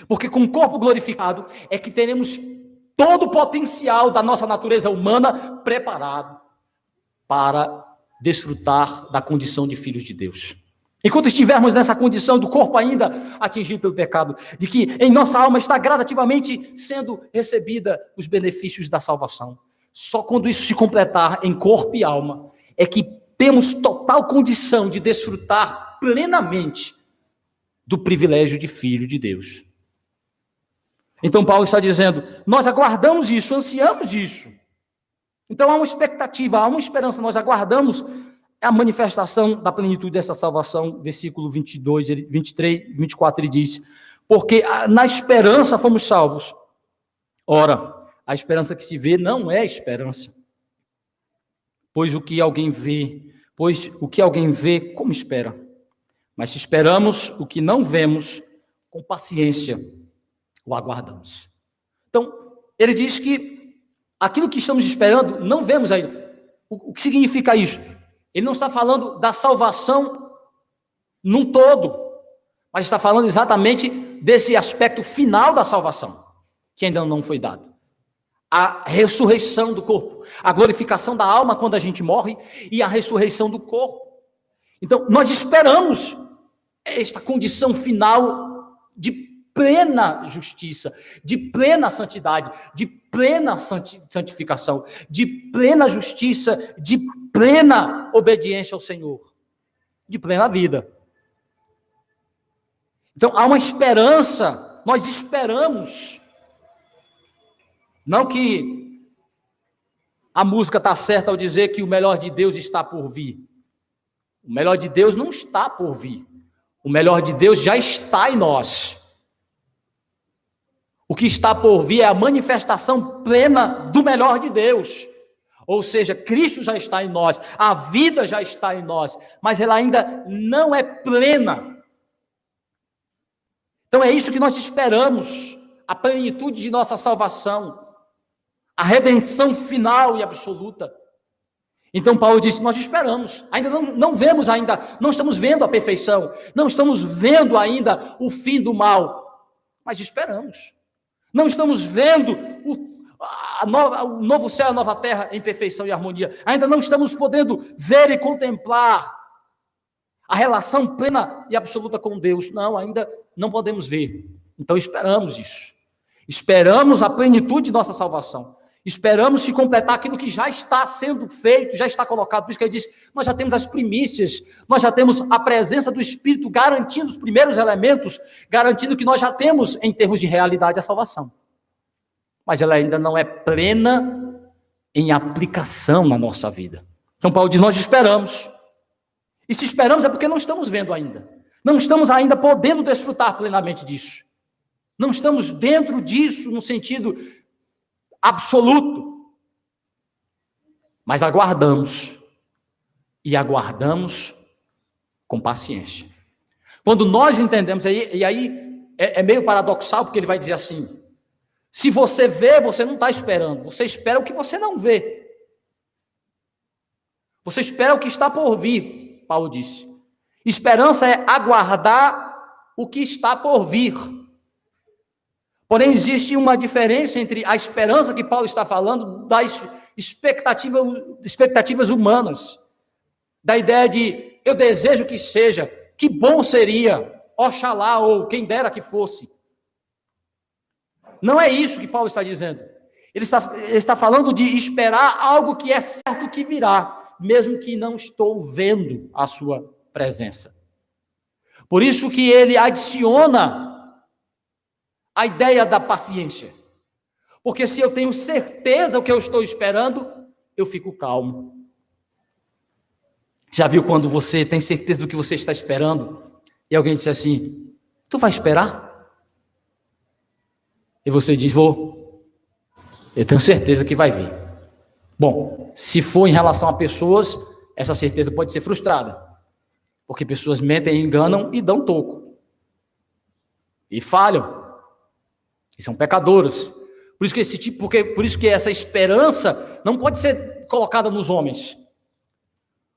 Speaker 1: Porque com o corpo glorificado é que teremos todo o potencial da nossa natureza humana preparado para desfrutar da condição de filhos de Deus. Enquanto estivermos nessa condição do corpo ainda atingido pelo pecado, de que em nossa alma está gradativamente sendo recebida os benefícios da salvação, só quando isso se completar em corpo e alma, é que temos total condição de desfrutar plenamente do privilégio de filho de Deus. Então Paulo está dizendo, nós aguardamos isso, ansiamos isso. Então há uma expectativa, há uma esperança, nós aguardamos a manifestação da plenitude dessa salvação. Versículo 22, 23, 24, ele diz, porque na esperança fomos salvos. Ora, a esperança que se vê não é esperança. Pois o que alguém vê, como espera? Mas se esperamos o que não vemos, com paciência o aguardamos. Então, ele diz que aquilo que estamos esperando, não vemos ainda. O que significa isso? Ele não está falando da salvação num todo, mas está falando exatamente desse aspecto final da salvação. que ainda não foi dado. A ressurreição do corpo, a glorificação da alma quando a gente morre e a ressurreição do corpo. Então, nós esperamos esta condição final de plena justiça, de plena santidade, de plena santificação, de plena justiça, de plena obediência ao Senhor, de plena vida. Então, há uma esperança, nós esperamos. Não que a música está certa ao dizer que o melhor de Deus está por vir. O melhor de Deus não está por vir. O melhor de Deus já está em nós. O que está por vir é a manifestação plena do melhor de Deus. Ou seja, Cristo já está em nós, a vida já está em nós, mas ela ainda não é plena. Então é isso que nós esperamos, a plenitude de nossa salvação, a redenção final e absoluta. Então Paulo disse, nós esperamos, ainda não vemos ainda, não estamos vendo a perfeição, não estamos vendo ainda o fim do mal, mas esperamos. Não estamos vendo o novo céu e a nova terra em perfeição e harmonia, ainda não estamos podendo ver e contemplar a relação plena e absoluta com Deus, não, ainda não podemos ver. Então esperamos isso, esperamos a plenitude de nossa salvação. Esperamos se completar aquilo que já está sendo feito, já está colocado. Por isso que ele diz, nós já temos as primícias, nós já temos a presença do Espírito garantindo os primeiros elementos, garantindo que nós já temos, em termos de realidade, a salvação. Mas ela ainda não é plena em aplicação na nossa vida. Então Paulo diz, nós esperamos. E se esperamos é porque não estamos vendo ainda. Não estamos ainda podendo desfrutar plenamente disso. Não estamos dentro disso no sentido absoluto, mas aguardamos, e aguardamos com paciência. Quando nós entendemos, e aí é meio paradoxal, porque ele vai dizer assim, se você vê, você não está esperando, você espera o que você não vê, você espera o que está por vir, Paulo disse. Esperança é aguardar o que está por vir. Porém, existe uma diferença entre a esperança que Paulo está falando das expectativas humanas, da ideia de eu desejo que seja, que bom seria, oxalá ou quem dera que fosse. Não é isso que Paulo está dizendo. Ele está falando de esperar algo que é certo que virá, mesmo que não estou vendo a sua presença. Por isso que ele adiciona a ideia da paciência. Porque se eu tenho certeza do que eu estou esperando, eu fico calmo. Já viu quando você tem certeza do que você está esperando e alguém diz assim, tu vai esperar? E você diz, vou. Eu tenho certeza que vai vir. Bom, se for em relação a pessoas, essa certeza pode ser frustrada. Porque pessoas mentem, enganam e dão toco. E falham. E são pecadoras. Por isso que essa esperança não pode ser colocada nos homens.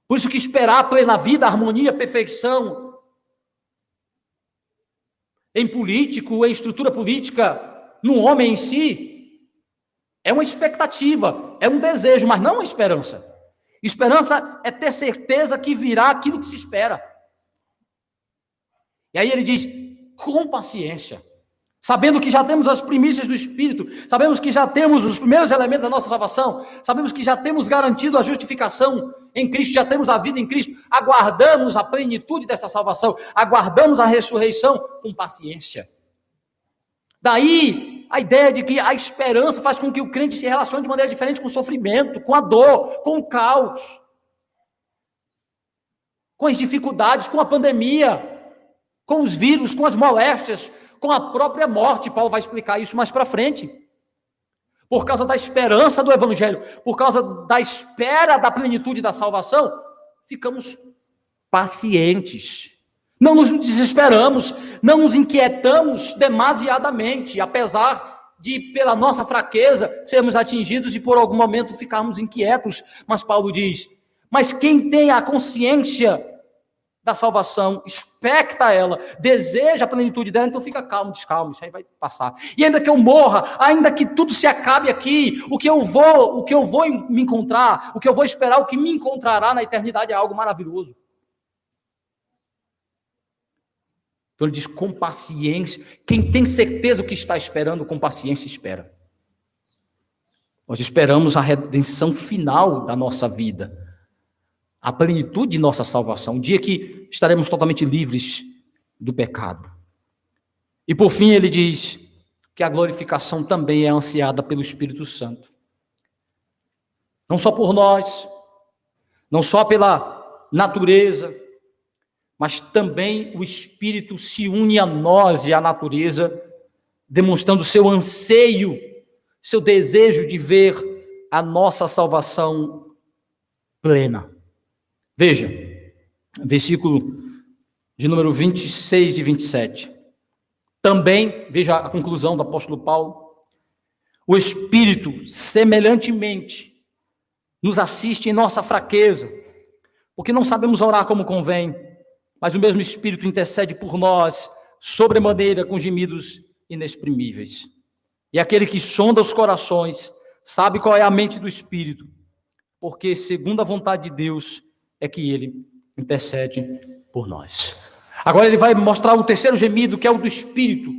Speaker 1: Por isso que esperar a plena vida, a harmonia, a perfeição em político, em estrutura política, no homem em si, é uma expectativa, é um desejo, mas não uma esperança. Esperança é ter certeza que virá aquilo que se espera. E aí ele diz, com paciência, sabendo que já temos as primícias do Espírito, sabemos que já temos os primeiros elementos da nossa salvação, sabemos que já temos garantido a justificação em Cristo, já temos a vida em Cristo, aguardamos a plenitude dessa salvação, aguardamos a ressurreição com paciência. Daí a ideia de que a esperança faz com que o crente se relacione de maneira diferente com o sofrimento, com a dor, com o caos, com as dificuldades, com a pandemia, com os vírus, com as moléstias, com a própria morte. Paulo vai explicar isso mais para frente. Por causa da esperança do Evangelho, por causa da espera da plenitude da salvação, ficamos pacientes. Não nos desesperamos, não nos inquietamos demasiadamente, apesar de, pela nossa fraqueza, sermos atingidos e por algum momento ficarmos inquietos. Mas Paulo diz, mas quem tem a consciência da salvação, expecta ela, deseja a plenitude dela, então fica calmo, descalmo, isso aí vai passar. E ainda que eu morra, ainda que tudo se acabe aqui, o que eu vou me encontrar, o que eu vou esperar, o que me encontrará na eternidade é algo maravilhoso. Então ele diz com paciência, quem tem certeza do que está esperando, com paciência espera. Nós esperamos a redenção final da nossa vida, a plenitude de nossa salvação, um dia que estaremos totalmente livres do pecado. E por fim ele diz que a glorificação também é ansiada pelo Espírito Santo. Não só por nós, não só pela natureza, mas também o Espírito se une a nós e à natureza, demonstrando seu anseio, seu desejo de ver a nossa salvação plena. Veja, versículo de número 26 e 27. Também, veja a conclusão do apóstolo Paulo, o Espírito, semelhantemente, nos assiste em nossa fraqueza, porque não sabemos orar como convém, mas o mesmo Espírito intercede por nós, sobremaneira, com gemidos inexprimíveis. E aquele que sonda os corações, sabe qual é a mente do Espírito, porque, segundo a vontade de Deus, é que ele intercede por nós. Agora ele vai mostrar o terceiro gemido, que é o do Espírito,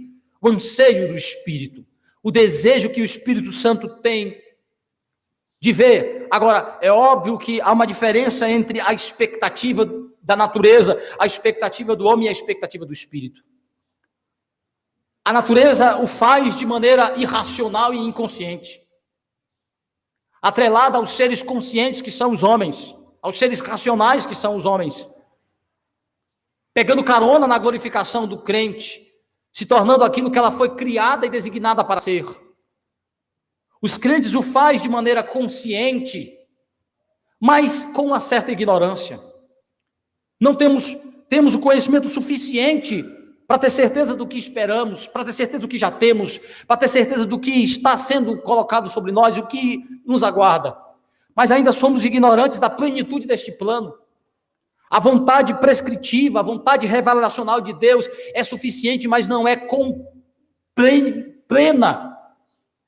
Speaker 1: o anseio do Espírito, o desejo que o Espírito Santo tem de ver. Agora, é óbvio que há uma diferença entre a expectativa da natureza, a expectativa do homem e a expectativa do Espírito. A natureza o faz de maneira irracional e inconsciente, atrelada aos seres conscientes que são os homens, aos seres racionais que são os homens, pegando carona na glorificação do crente, se tornando aquilo que ela foi criada e designada para ser. Os crentes o faz de maneira consciente, mas com uma certa ignorância. Não temos o conhecimento suficiente para ter certeza do que esperamos, para ter certeza do que já temos, para ter certeza do que está sendo colocado sobre nós e o que nos aguarda. Mas ainda somos ignorantes da plenitude deste plano. A vontade prescritiva, a vontade revelacional de Deus é suficiente, mas não é plena.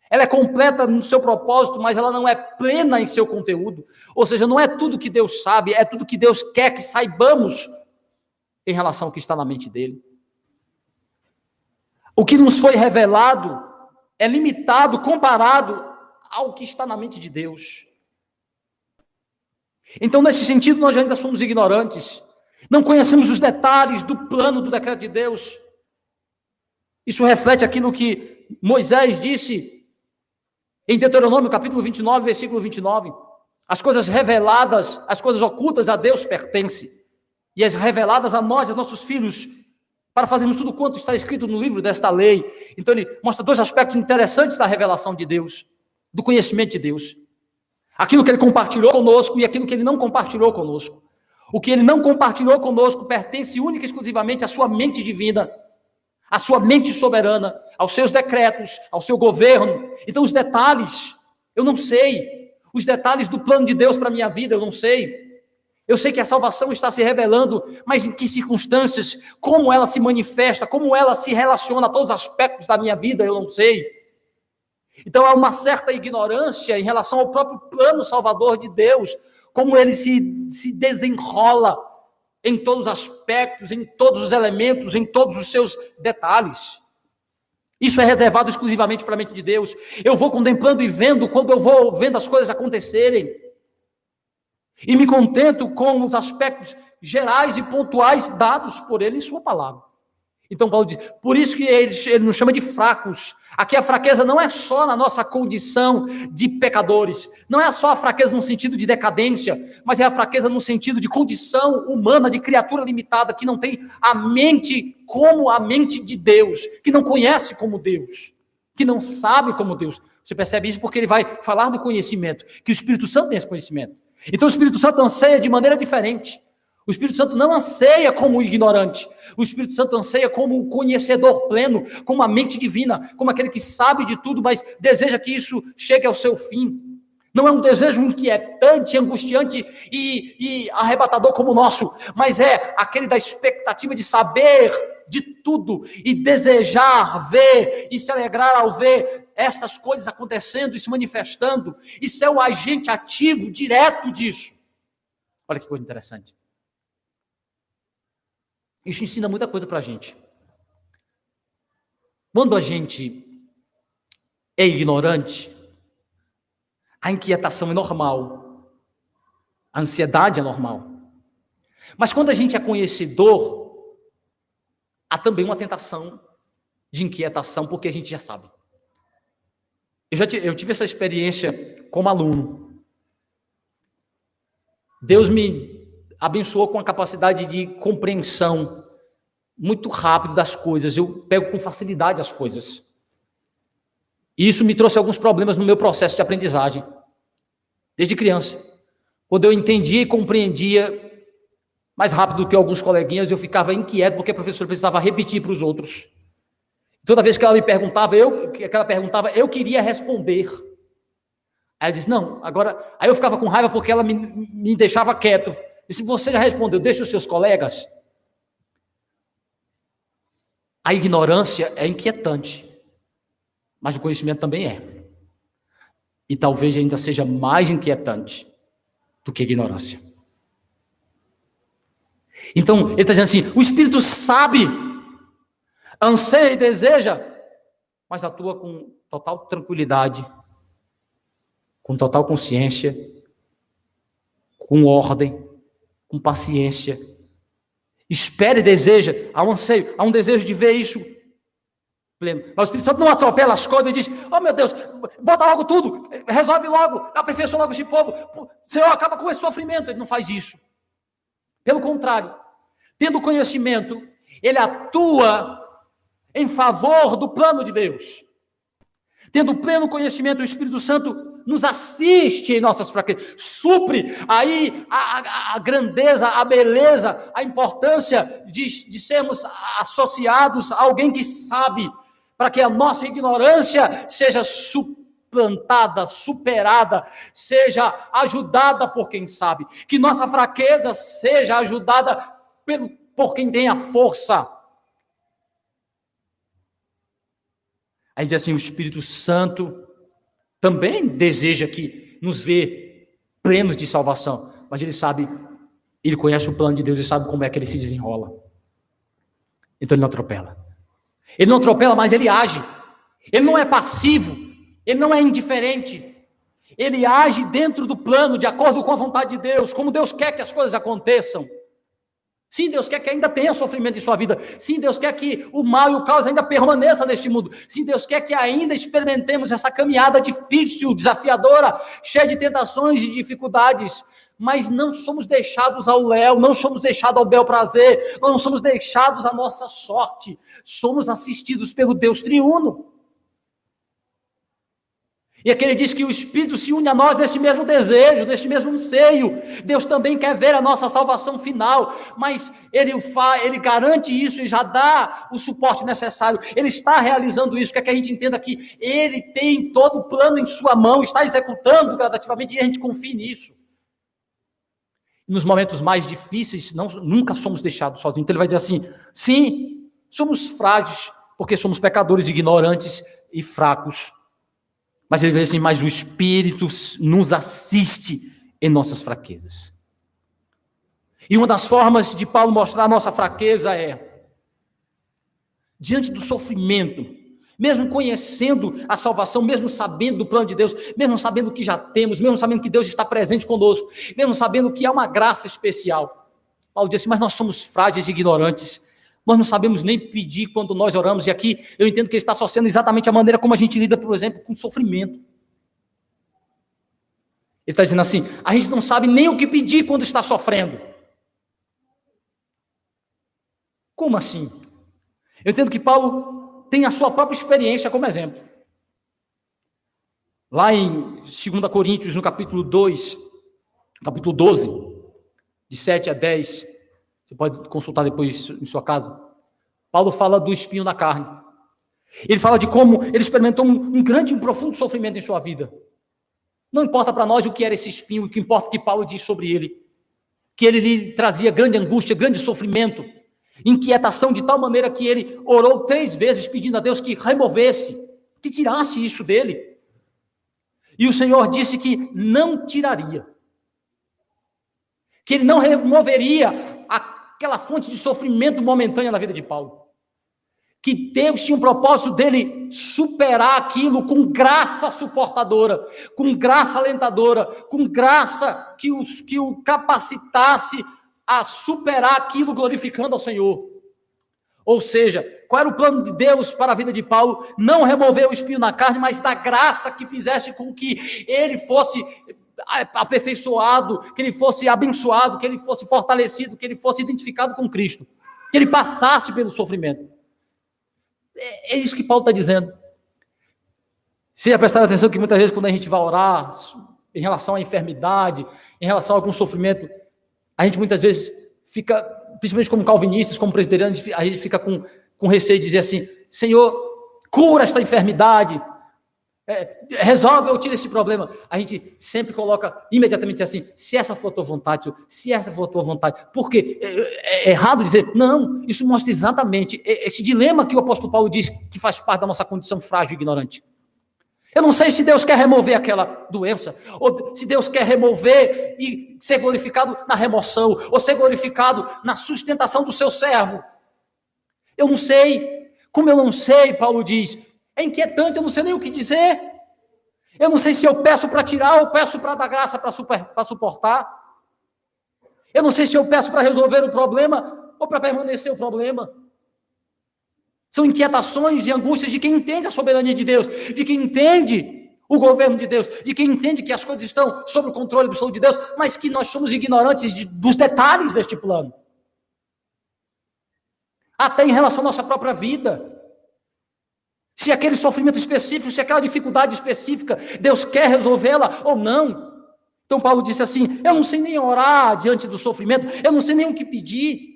Speaker 1: Ela é completa no seu propósito, mas ela não é plena em seu conteúdo. Ou seja, não é tudo que Deus sabe, é tudo que Deus quer que saibamos em relação ao que está na mente dele. O que nos foi revelado é limitado comparado ao que está na mente de Deus. Então, nesse sentido, nós ainda somos ignorantes. Não conhecemos os detalhes do plano do decreto de Deus. Isso reflete aquilo que Moisés disse em Deuteronômio, capítulo 29, versículo 29. As coisas reveladas, as coisas ocultas a Deus pertencem. E as reveladas a nós, a nossos filhos, para fazermos tudo quanto está escrito no livro desta lei. Então ele mostra dois aspectos interessantes da revelação de Deus, do conhecimento de Deus. Aquilo que ele compartilhou conosco e aquilo que ele não compartilhou conosco. O que ele não compartilhou conosco pertence única e exclusivamente à sua mente divina, à sua mente soberana, aos seus decretos, ao seu governo. Então os detalhes, eu não sei. Os detalhes do plano de Deus para a minha vida, eu não sei. Eu sei que a salvação está se revelando, mas em que circunstâncias, como ela se manifesta, como ela se relaciona a todos os aspectos da minha vida, eu não sei. Então há uma certa ignorância em relação ao próprio plano salvador de Deus, como ele se desenrola em todos os aspectos, em todos os elementos, em todos os seus detalhes. Isso é reservado exclusivamente para a mente de Deus. Eu vou contemplando e vendo, quando eu vou vendo as coisas acontecerem, e me contento com os aspectos gerais e pontuais dados por ele em sua palavra. Então Paulo diz, por isso que ele nos chama de fracos. Aqui a fraqueza não é só na nossa condição de pecadores, não é só a fraqueza no sentido de decadência, mas é a fraqueza no sentido de condição humana, de criatura limitada, que não tem a mente como a mente de Deus, que não conhece como Deus, que não sabe como Deus. Você percebe isso porque ele vai falar do conhecimento, que o Espírito Santo tem esse conhecimento. Então o Espírito Santo anseia de maneira diferente. O Espírito Santo não anseia como o ignorante. O Espírito Santo anseia como o conhecedor pleno, como a mente divina, como aquele que sabe de tudo, mas deseja que isso chegue ao seu fim. Não é um desejo inquietante, angustiante e arrebatador como o nosso, mas é aquele da expectativa de saber de tudo e desejar ver e se alegrar ao ver estas coisas acontecendo e se manifestando e ser o agente ativo, direto disso. Olha que coisa interessante. Isso ensina muita coisa para a gente. Quando a gente é ignorante, a inquietação é normal, a ansiedade é normal. Mas quando a gente é conhecedor, há também uma tentação de inquietação, porque a gente já sabe. Eu tive essa experiência como aluno. Deus me abençoou com a capacidade de compreensão muito rápido das coisas. Eu pego com facilidade as coisas. E isso me trouxe alguns problemas no meu processo de aprendizagem, desde criança. Quando eu entendia e compreendia mais rápido do que alguns coleguinhas, eu ficava inquieto porque a professora precisava repetir para os outros. Toda vez que ela me perguntava, eu queria responder. Aí ela disse, não, agora... Aí eu ficava com raiva porque ela me deixava quieto. E se você já respondeu, deixe os seus colegas. A ignorância é inquietante. Mas o conhecimento também é. E talvez ainda seja mais inquietante do que a ignorância. Então, ele está dizendo assim, o Espírito sabe, anseia e deseja, mas atua com total tranquilidade, com total consciência, com ordem, com paciência. Espera e deseja, há um anseio, há um desejo de ver isso pleno. Mas o Espírito Santo não atropela as coisas e diz, oh meu Deus, bota logo tudo, resolve logo, aperfeiçoa logo esse povo, Senhor, acaba com esse sofrimento. Ele não faz isso. Pelo contrário, tendo conhecimento, ele atua em favor do plano de Deus. Tendo pleno conhecimento, o Espírito Santo nos assiste em nossas fraquezas, supre aí a grandeza, a beleza, a importância de sermos associados a alguém que sabe, para que a nossa ignorância seja suplantada, superada, seja ajudada por quem sabe, que nossa fraqueza seja ajudada por quem tem a força. Aí diz assim, o Espírito Santo também deseja que nos vê plenos de salvação, mas ele sabe, ele conhece o plano de Deus e sabe como é que ele se desenrola. Então ele não atropela. Ele não atropela, mas ele age. Ele não é passivo, ele não é indiferente. Ele age dentro do plano, de acordo com a vontade de Deus, como Deus quer que as coisas aconteçam. Sim, Deus quer que ainda tenha sofrimento em sua vida. Sim, Deus quer que o mal e o caos ainda permaneçam neste mundo. Sim, Deus quer que ainda experimentemos essa caminhada difícil, desafiadora, cheia de tentações e dificuldades. Mas não somos deixados ao léu, não somos deixados ao bel prazer, não somos deixados à nossa sorte. Somos assistidos pelo Deus triuno. E aqui ele diz que o Espírito se une a nós nesse mesmo desejo, nesse mesmo anseio. Deus também quer ver a nossa salvação final, mas ele garante isso e já dá o suporte necessário. Ele está realizando isso, quer que a gente entenda que ele tem todo o plano em sua mão, está executando gradativamente e a gente confie nisso. Nos momentos mais difíceis, nunca somos deixados sozinhos. Então ele vai dizer assim, sim, somos frágeis, porque somos pecadores ignorantes e fracos. Mas ele diz assim, mas o Espírito nos assiste em nossas fraquezas. E uma das formas de Paulo mostrar a nossa fraqueza é, diante do sofrimento, mesmo conhecendo a salvação, mesmo sabendo do plano de Deus, mesmo sabendo o que já temos, mesmo sabendo que Deus está presente conosco, mesmo sabendo que há uma graça especial. Paulo diz assim, mas nós somos frágeis e ignorantes, nós não sabemos nem pedir quando nós oramos, e aqui eu entendo que ele está associando exatamente a maneira como a gente lida, por exemplo, com sofrimento. Ele está dizendo assim, a gente não sabe nem o que pedir quando está sofrendo. Como assim? Eu entendo que Paulo tem a sua própria experiência como exemplo. Lá em 2 Coríntios, no capítulo 2, capítulo 12, de 7 a 10, você pode consultar depois em sua casa. Paulo fala do espinho na carne. Ele fala de como ele experimentou um grande e um profundo sofrimento em sua vida. Não importa para nós o que era esse espinho, o que importa é que Paulo diz sobre ele. Que ele lhe trazia grande angústia, grande sofrimento, inquietação, de tal maneira que ele orou 3 vezes pedindo a Deus que removesse, que tirasse isso dele. E o Senhor disse que não tiraria. Que ele não removeria aquela fonte de sofrimento momentânea na vida de Paulo. Que Deus tinha um propósito dele superar aquilo com graça suportadora, com graça alentadora, com graça que o capacitasse a superar aquilo glorificando ao Senhor. Ou seja, qual era o plano de Deus para a vida de Paulo? Não remover o espinho na carne, mas dar graça que fizesse com que ele fosse aperfeiçoado, que ele fosse abençoado, que ele fosse fortalecido, que ele fosse identificado com Cristo, que ele passasse pelo sofrimento. É isso que Paulo está dizendo. Você já prestaram atenção que muitas vezes quando a gente vai orar em relação à enfermidade, em relação a algum sofrimento, a gente muitas vezes fica, principalmente como calvinistas, como presbiterianos, a gente fica com receio de dizer assim: Senhor, cura esta enfermidade, resolve ou tira esse problema. A gente sempre coloca imediatamente assim: se essa for a tua vontade, Senhor, se essa for a tua vontade. Porque é errado dizer, não, isso mostra exatamente esse dilema que o apóstolo Paulo diz que faz parte da nossa condição frágil e ignorante. Eu não sei se Deus quer remover aquela doença, ou se Deus quer remover e ser glorificado na remoção, ou ser glorificado na sustentação do seu servo. Eu não sei. Como eu não sei, Paulo diz, é inquietante, eu não sei nem o que dizer. Eu não sei se eu peço para tirar ou peço para dar graça para suportar. Eu não sei se eu peço para resolver o problema ou para permanecer o problema. São inquietações e angústias de quem entende a soberania de Deus, de quem entende o governo de Deus, de quem entende que as coisas estão sob o controle absoluto de Deus, mas que nós somos ignorantes dos detalhes deste plano. Até em relação à nossa própria vida. Se aquele sofrimento específico, se aquela dificuldade específica, Deus quer resolvê-la ou não. Então Paulo disse assim: eu não sei nem orar diante do sofrimento, eu não sei nem o que pedir.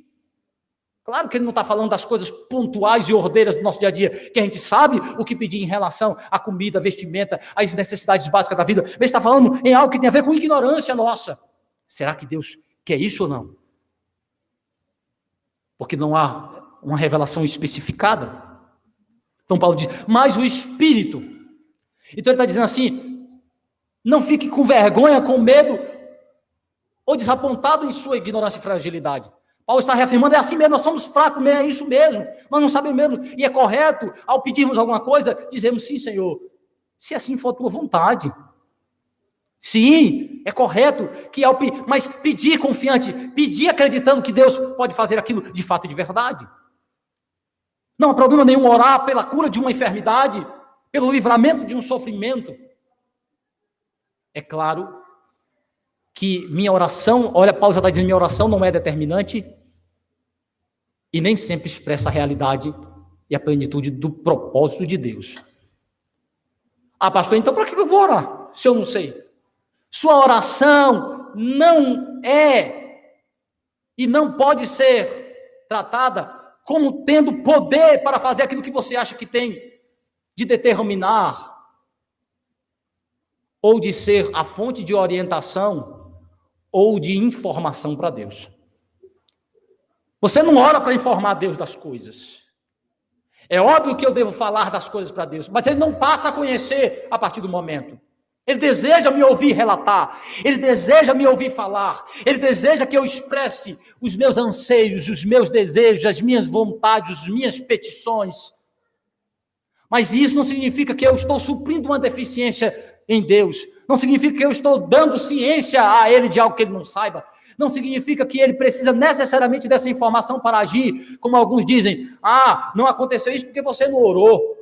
Speaker 1: Claro que ele não está falando das coisas pontuais e ordeiras do nosso dia a dia, que a gente sabe o que pedir em relação à comida, vestimenta, às necessidades básicas da vida. Ele está falando em algo que tem a ver com ignorância nossa. Será que Deus quer isso ou não? Porque não há uma revelação especificada. Então Paulo diz, mas o Espírito. Então ele está dizendo assim, não fique com vergonha, com medo, ou desapontado em sua ignorância e fragilidade. Paulo está reafirmando, é assim mesmo, nós somos fracos, é isso mesmo, nós não sabemos mesmo, e é correto, ao pedirmos alguma coisa, dizemos sim, Senhor, se assim for a tua vontade. Sim, é correto, mas pedir confiante, pedir acreditando que Deus pode fazer aquilo de fato e de verdade. Não há problema nenhum orar pela cura de uma enfermidade, pelo livramento de um sofrimento. É claro que minha oração, olha, Paulo já está dizendo, minha oração não é determinante e nem sempre expressa a realidade e a plenitude do propósito de Deus. Ah, pastor, então para que eu vou orar, se eu não sei? Sua oração não é e não pode ser tratada como tendo poder para fazer aquilo que você acha que tem, de determinar ou de ser a fonte de orientação ou de informação para Deus. Você não ora para informar Deus das coisas. É óbvio que eu devo falar das coisas para Deus, mas Ele não passa a conhecer a partir do momento. Ele deseja me ouvir relatar, Ele deseja me ouvir falar, Ele deseja que eu expresse os meus anseios, os meus desejos, as minhas vontades, as minhas petições. Mas isso não significa que eu estou suprindo uma deficiência em Deus. Não significa que eu estou dando ciência a Ele de algo que Ele não saiba. Não significa que Ele precisa necessariamente dessa informação para agir, como alguns dizem, não aconteceu isso porque você não orou.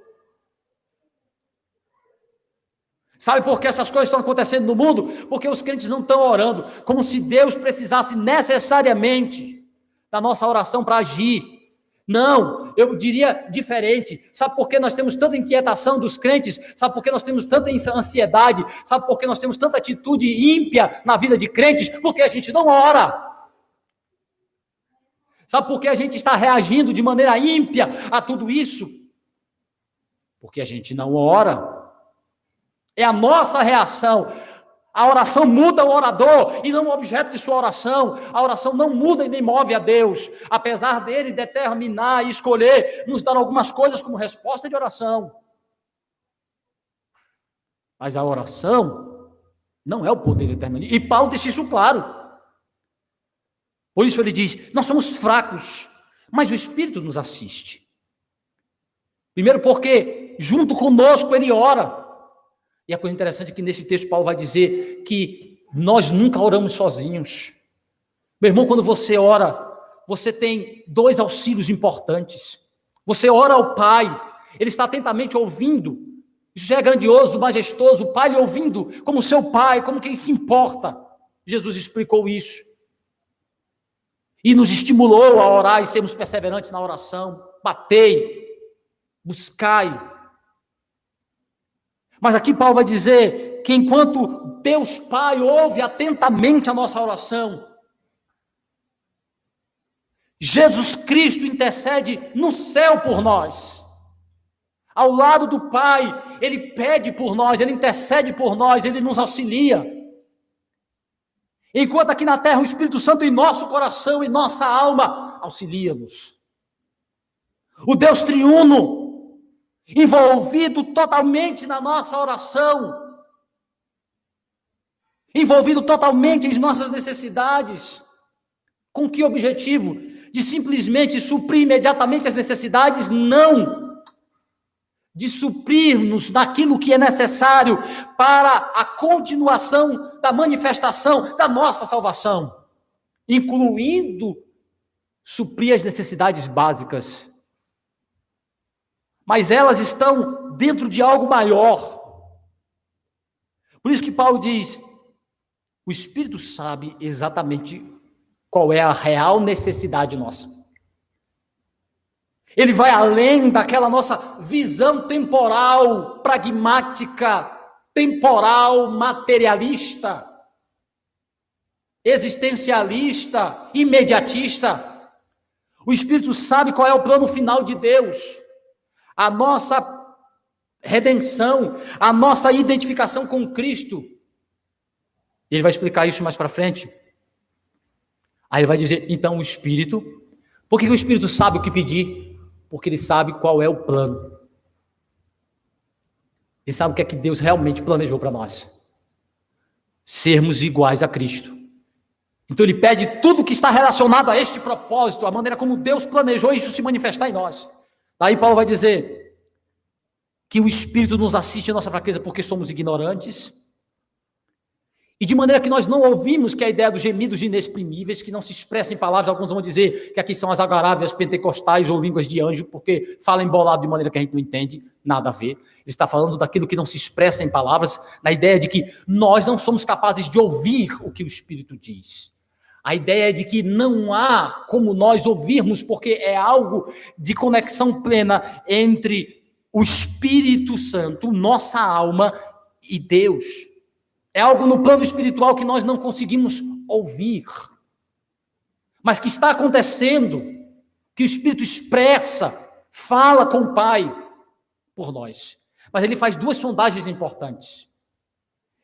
Speaker 1: Sabe por que essas coisas estão acontecendo no mundo? Porque os crentes não estão orando, como se Deus precisasse necessariamente da nossa oração para agir. Não, eu diria diferente. Sabe por que nós temos tanta inquietação dos crentes? Sabe por que nós temos tanta ansiedade? Sabe por que nós temos tanta atitude ímpia na vida de crentes? Porque a gente não ora. Sabe por que a gente está reagindo de maneira ímpia a tudo isso? Porque a gente não ora. É a nossa reação A oração muda o orador e não o objeto de sua oração. A oração não muda e nem move a Deus, apesar dele determinar e escolher, nos dar algumas coisas como resposta de oração. Mas a oração não é o poder determinante. E Paulo deixa isso claro. Por isso ele diz, nós somos fracos, mas o Espírito nos assiste. Primeiro porque junto conosco ele ora. E a coisa interessante é que nesse texto Paulo vai dizer que nós nunca oramos sozinhos. Meu irmão, quando você ora, você tem dois auxílios importantes. Você ora ao Pai, ele está atentamente ouvindo. Isso já é grandioso, majestoso, o Pai lhe ouvindo como seu Pai, como quem se importa. Jesus explicou isso. E nos estimulou a orar e sermos perseverantes na oração. Batei, buscai. Mas aqui Paulo vai dizer que enquanto Deus Pai ouve atentamente a nossa oração, Jesus Cristo intercede no céu por nós. Ao lado do Pai, Ele pede por nós, Ele intercede por nós, Ele nos auxilia. Enquanto aqui na terra o Espírito Santo em nosso coração e nossa alma auxilia-nos. O Deus triuno, envolvido totalmente na nossa oração, envolvido totalmente em nossas necessidades. Com que objetivo? De simplesmente suprir imediatamente as necessidades? Não. De suprir-nos naquilo que é necessário para a continuação da manifestação da nossa salvação, incluindo suprir as necessidades básicas. Mas elas estão dentro de algo maior. Por isso que Paulo diz, o Espírito sabe exatamente qual é a real necessidade nossa. Ele vai além daquela nossa visão temporal, pragmática, temporal, materialista, existencialista, imediatista. O Espírito sabe qual é o plano final de Deus. A nossa redenção, a nossa identificação com Cristo. Ele vai explicar isso mais para frente. Aí ele vai dizer, então o Espírito, por que o Espírito sabe o que pedir? Porque ele sabe qual é o plano. Ele sabe o que é que Deus realmente planejou para nós. Sermos iguais a Cristo. Então ele pede tudo que está relacionado a este propósito, a maneira como Deus planejou isso se manifestar em nós. Daí Paulo vai dizer que o Espírito nos assiste à nossa fraqueza porque somos ignorantes. E de maneira que nós não ouvimos que a ideia dos gemidos inexprimíveis, que não se expressam em palavras, alguns vão dizer que aqui são as algarávias pentecostais ou línguas de anjo, porque fala embolado de maneira que a gente não entende, nada a ver. Ele está falando daquilo que não se expressa em palavras, na ideia de que nós não somos capazes de ouvir o que o Espírito diz. A ideia é de que não há como nós ouvirmos, porque é algo de conexão plena entre o Espírito Santo, nossa alma e Deus. É algo no plano espiritual que nós não conseguimos ouvir, mas que está acontecendo, que o Espírito expressa, fala com o Pai por nós. Mas ele faz duas sondagens importantes.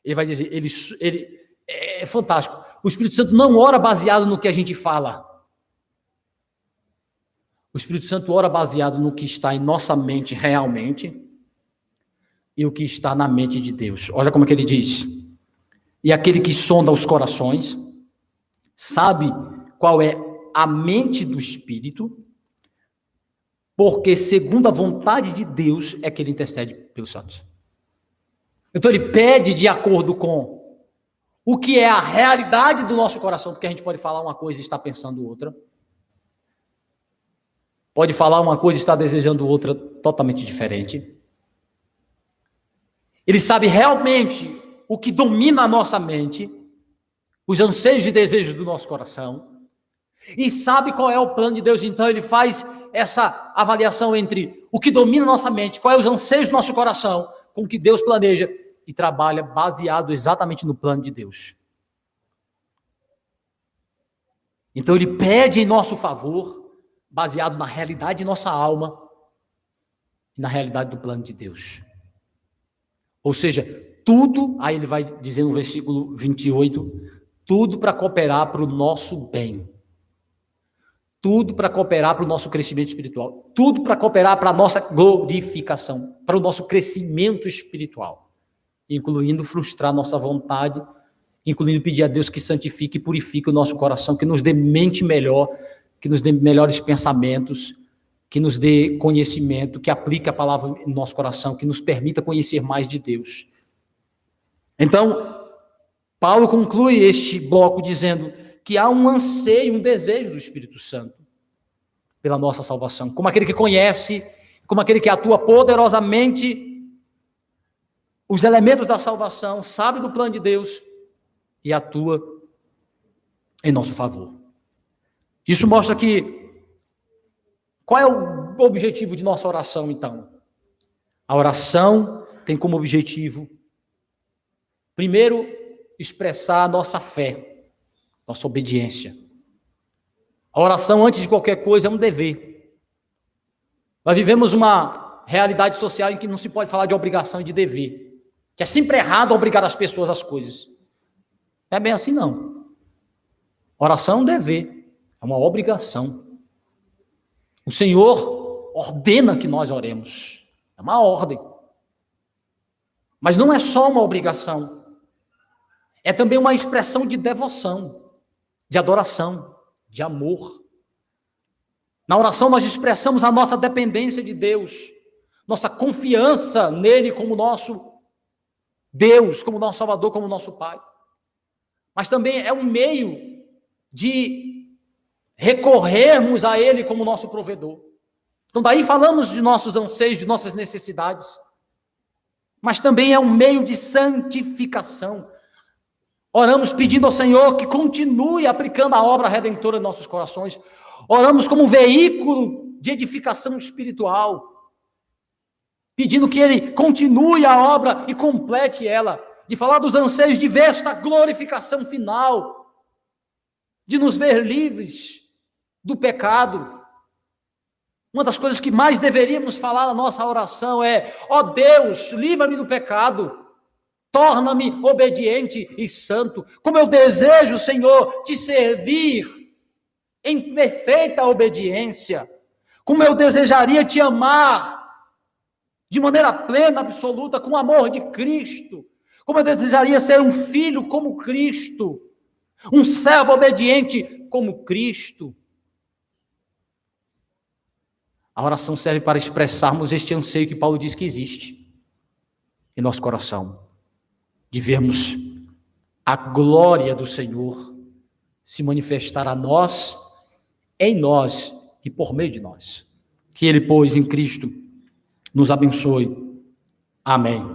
Speaker 1: Ele vai dizer, ele é fantástico. O Espírito Santo não ora baseado no que a gente fala. O Espírito Santo ora baseado no que está em nossa mente realmente e o que está na mente de Deus. Olha como é que ele diz. E aquele que sonda os corações sabe qual é a mente do Espírito, porque segundo a vontade de Deus é que ele intercede pelos santos. Então ele pede de acordo com o que é a realidade do nosso coração, porque a gente pode falar uma coisa e estar pensando outra. Pode falar uma coisa e estar desejando outra totalmente diferente. Ele sabe realmente o que domina a nossa mente, os anseios e desejos do nosso coração, e sabe qual é o plano de Deus. Então ele faz essa avaliação entre o que domina a nossa mente, quais são os anseios do nosso coração, com o que Deus planeja, e trabalha baseado exatamente no plano de Deus. Então ele pede em nosso favor, baseado na realidade de nossa alma e na realidade do plano de Deus. Ou seja,
Speaker 4: tudo, aí ele vai dizer no versículo 28, tudo para cooperar para o nosso bem. Tudo para cooperar para o nosso crescimento espiritual. Tudo para cooperar para a nossa glorificação, para o nosso crescimento espiritual, incluindo frustrar nossa vontade, incluindo pedir a Deus que santifique e purifique o nosso coração, que nos dê mente melhor, que nos dê melhores pensamentos, que nos dê conhecimento, que aplique a palavra no nosso coração, que nos permita conhecer mais de Deus. Então, Paulo conclui este bloco dizendo que há um anseio, um desejo do Espírito Santo pela nossa salvação, como aquele que conhece, como aquele que atua poderosamente os elementos da salvação, sabe do plano de Deus e atua em nosso favor. Isso mostra que qual é o objetivo de nossa oração, então? A oração tem como objetivo, primeiro, expressar a nossa fé, nossa obediência. A oração, antes de qualquer coisa, é um dever. Nós vivemos uma realidade social em que não se pode falar de obrigação e de dever, que é sempre errado obrigar as pessoas às coisas. Não é bem assim, não. Oração é um dever, é uma obrigação. O Senhor ordena que nós oremos. É uma ordem. Mas não é só uma obrigação. É também uma expressão de devoção, de adoração, de amor. Na oração nós expressamos a nossa dependência de Deus, nossa confiança nele como nosso Deus, como nosso Salvador, como nosso Pai. Mas também é um meio de recorrermos a ele como nosso provedor. Então daí falamos de nossos anseios, de nossas necessidades. Mas também é um meio de santificação. Oramos pedindo ao Senhor que continue aplicando a obra redentora em nossos corações. Oramos como um veículo de edificação espiritual, pedindo que Ele continue a obra e complete ela, de falar dos anseios de ver esta glorificação final, de nos ver livres do pecado. Uma das coisas que mais deveríamos falar na nossa oração é: ó Deus, livra-me do pecado, torna-me obediente e santo, como eu desejo, Senhor, te servir em perfeita obediência, como eu desejaria te amar de maneira plena, absoluta, com o amor de Cristo, como eu desejaria ser um filho como Cristo, um servo obediente como Cristo. A oração serve para expressarmos este anseio que Paulo diz que existe em nosso coração, de vermos a glória do Senhor se manifestar a nós, em nós e por meio de nós. Que Ele, pois, em Cristo, nos abençoe. Amém.